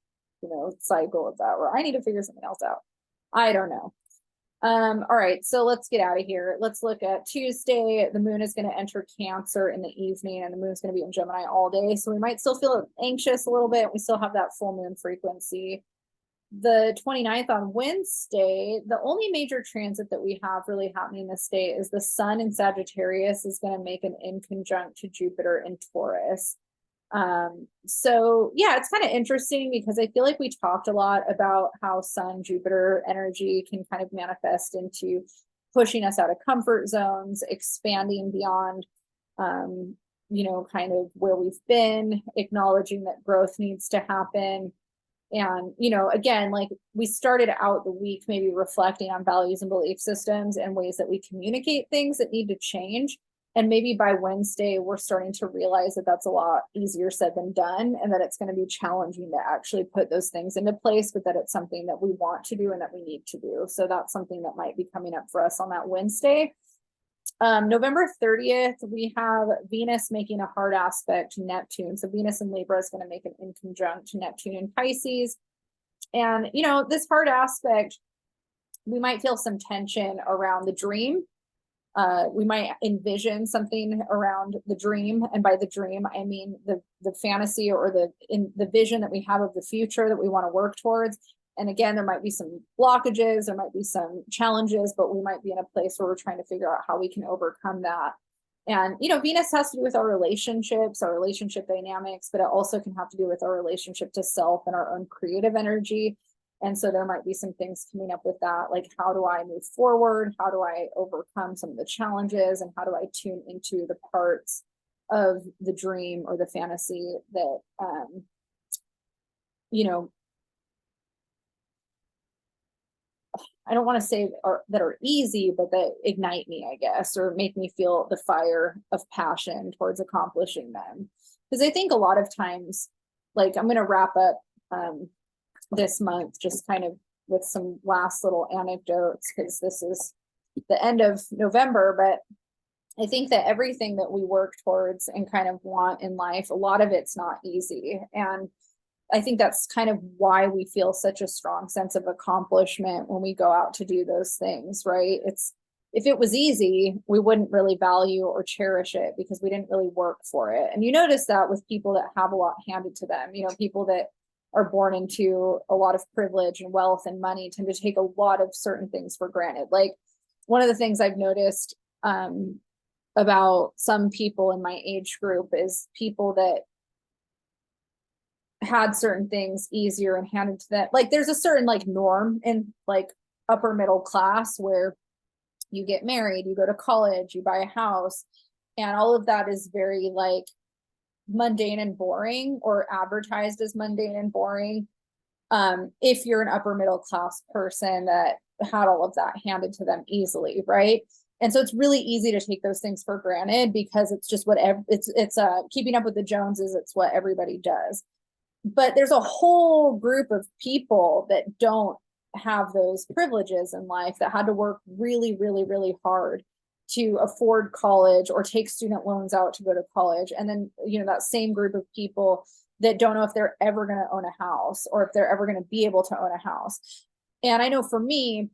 cycle of that where I need to figure something else out. I don't know. All right, so let's get out of here. Let's look at Tuesday. The moon is going to enter Cancer in the evening, and the moon's going to be in Gemini all day. So we might still feel anxious a little bit. We still have that full moon frequency. The 29th on Wednesday, the only major transit that we have really happening this day is the sun in Sagittarius is going to make an inconjunct to Jupiter in Taurus. So yeah, it's kind of interesting because I feel like we talked a lot about how Sun Jupiter energy can kind of manifest into pushing us out of comfort zones, expanding beyond, kind of where we've been, acknowledging that growth needs to happen. And, again, like we started out the week maybe reflecting on values and belief systems and ways that we communicate things that need to change. And maybe by Wednesday, we're starting to realize that that's a lot easier said than done, and that it's going to be challenging to actually put those things into place, but that it's something that we want to do and that we need to do. So that's something that might be coming up for us on that Wednesday. November 30th, we have Venus making a hard aspect to Neptune. So Venus in Libra is going to make an inconjunct to Neptune in Pisces. And, this hard aspect, we might feel some tension around the dream. We might envision something around the dream, and by the dream I mean the fantasy or the vision that we have of the future that we want to work towards. And again, there might be some blockages, there might be some challenges, but we might be in a place where we're trying to figure out how we can overcome that. And Venus has to do with our relationships, our relationship dynamics, but it also can have to do with our relationship to self and our own creative energy. And so there might be some things coming up with that, like how do I move forward? How do I overcome some of the challenges? And how do I tune into the parts of the dream or the fantasy that, I don't want to say that are easy, but that ignite me, I guess, or make me feel the fire of passion towards accomplishing them. Because I think a lot of times, like I'm going to wrap up this month just kind of with some last little anecdotes, because this is the end of November, but I think that everything that we work towards and kind of want in life, a lot of it's not easy. And I think that's kind of why we feel such a strong sense of accomplishment when we go out to do those things, right? If it was easy, we wouldn't really value or cherish it because we didn't really work for it. And you notice that with people that have a lot handed to them, people that are born into a lot of privilege and wealth and money tend to take a lot of certain things for granted. Like one of the things I've noticed about some people in my age group is people that had certain things easier and handed to them. Like there's a certain like norm in like upper middle class where you get married, you go to college, you buy a house, and all of that is very like mundane and boring, or advertised as mundane and boring. If you're an upper middle class person that had all of that handed to them easily, right? And so it's really easy to take those things for granted because it's just it's keeping up with the Joneses. It's what everybody does. But there's a whole group of people that don't have those privileges in life, that had to work really, really, really hard to afford college or take student loans out to go to college. And then, that same group of people that don't know if they're ever going to own a house or if they're ever going to be able to own a house. And I know for me,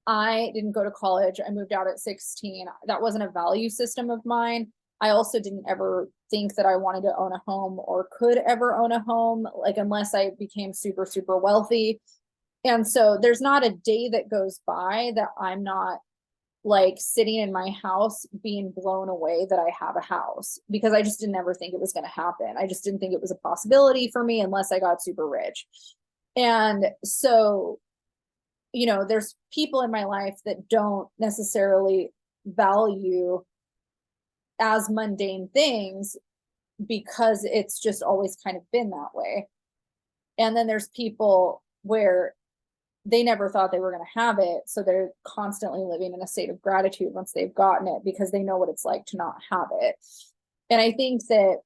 I didn't go to college. I moved out at 16. That wasn't a value system of mine. I also didn't ever think that I wanted to own a home or could ever own a home, like unless I became super, super wealthy. And so there's not a day that goes by that I'm not like sitting in my house being blown away that I have a house, because I just didn't ever think it was going to happen. I just didn't think it was a possibility for me unless I got super rich. And so, you know, there's people in my life that don't necessarily value as mundane things because it's just always kind of been that way. And then there's people where they never thought they were going to have it. So they're constantly living in a state of gratitude once they've gotten it, because they know what it's like to not have it. And I think that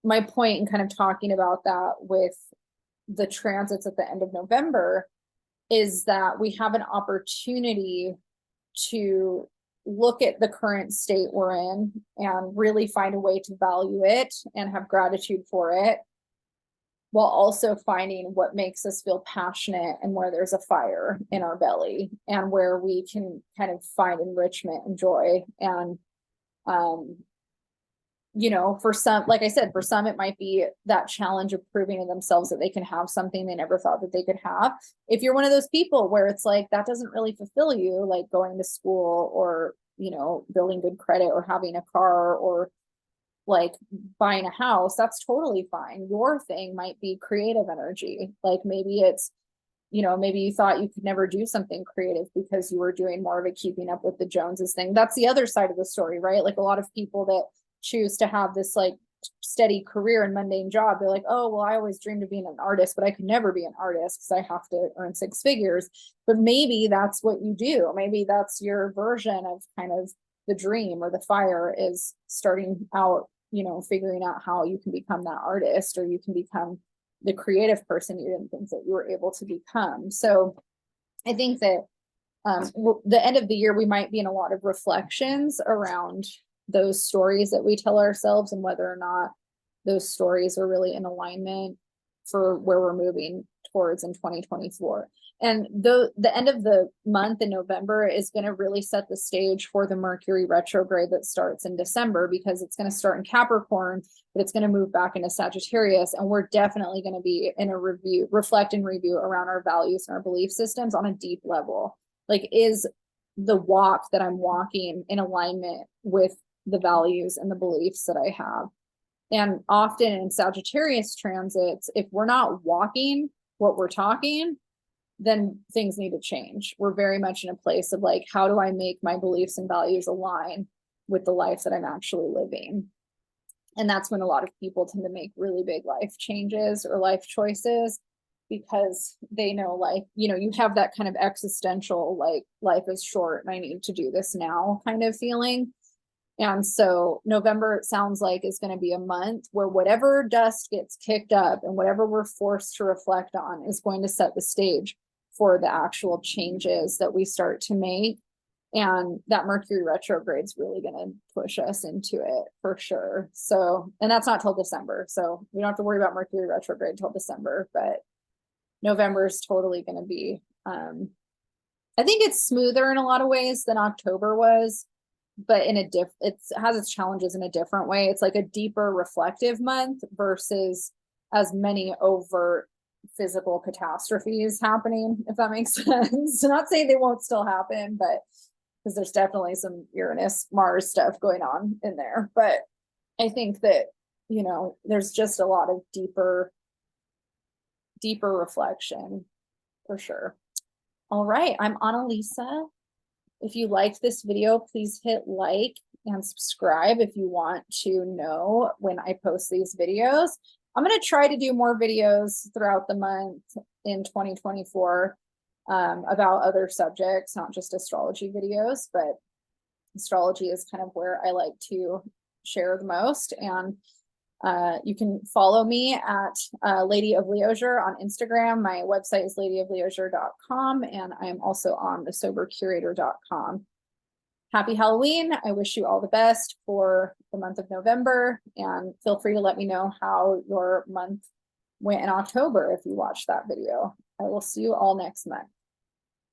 my point in kind of talking about that with the transits at the end of November is that we have an opportunity to look at the current state we're in and really find a way to value it and have gratitude for it, while also finding what makes us feel passionate and where there's a fire in our belly and where we can kind of find enrichment and joy. And you know, for some, like I said, for some, it might be that challenge of proving to themselves that they can have something they never thought that they could have. If you're one of those people where it's like, that doesn't really fulfill you, like going to school or, you know, building good credit or having a car or like buying a house, that's totally fine. Your thing might be creative energy. Like maybe it's, you know, maybe you thought you could never do something creative because you were doing more of a keeping up with the Joneses thing. That's the other side of the story, right? Like a lot of people that choose to have this like steady career and mundane job, they're like, oh, well, I always dreamed of being an artist, but I could never be an artist because I have to earn 6 figures. But maybe that's what you do. Maybe that's your version of kind of the dream or the fire, is starting out, you know, figuring out how you can become that artist, or you can become the creative person you didn't think that you were able to become. So I think that the end of the year, we might be in a lot of reflections around those stories that we tell ourselves and whether or not those stories are really in alignment for where we're moving towards in 2024. And the end of the month in November is going to really set the stage for the Mercury retrograde that starts in December, because it's going to start in Capricorn, but it's going to move back into Sagittarius. And we're definitely going to be in a reflect and review around our values and our belief systems on a deep level. Like, is the walk that I'm walking in alignment with the values and the beliefs that I have? And often in Sagittarius transits, if we're not walking what we're talking, then things need to change. We're very much in a place of like, how do I make my beliefs and values align with the life that I'm actually living? And that's when a lot of people tend to make really big life changes or life choices, because they know, like, you know, you have that kind of existential, like, life is short and I need to do this now kind of feeling. And so November, it sounds like, is going to be a month where whatever dust gets kicked up and whatever we're forced to reflect on is going to set the stage for the actual changes that we start to make. And that Mercury retrograde is really going to push us into it for sure. So, and that's not till December. So we don't have to worry about Mercury retrograde till December, but November is totally going to be, I think it's smoother in a lot of ways than October was, but in a it has its challenges in a different way. It's like a deeper reflective month versus as many overt physical catastrophes happening, if that makes sense. Not saying they won't still happen, but because there's definitely some Uranus, Mars stuff going on in there. But I think that, you know, there's just a lot of deeper reflection for sure. All right, I'm Analisa. If you liked this video, please hit like and subscribe if you want to know when I post these videos. I'm going to try to do more videos throughout the month in 2024 about other subjects, not just astrology videos, but astrology is kind of where I like to share the most. And you can follow me at Lady of Leisure on Instagram. My website is ladyofleisure.com, and I am also on thesobercurator.com. Happy Halloween. I wish you all the best for the month of November, and feel free to let me know how your month went in October if you watched that video. I will see you all next month.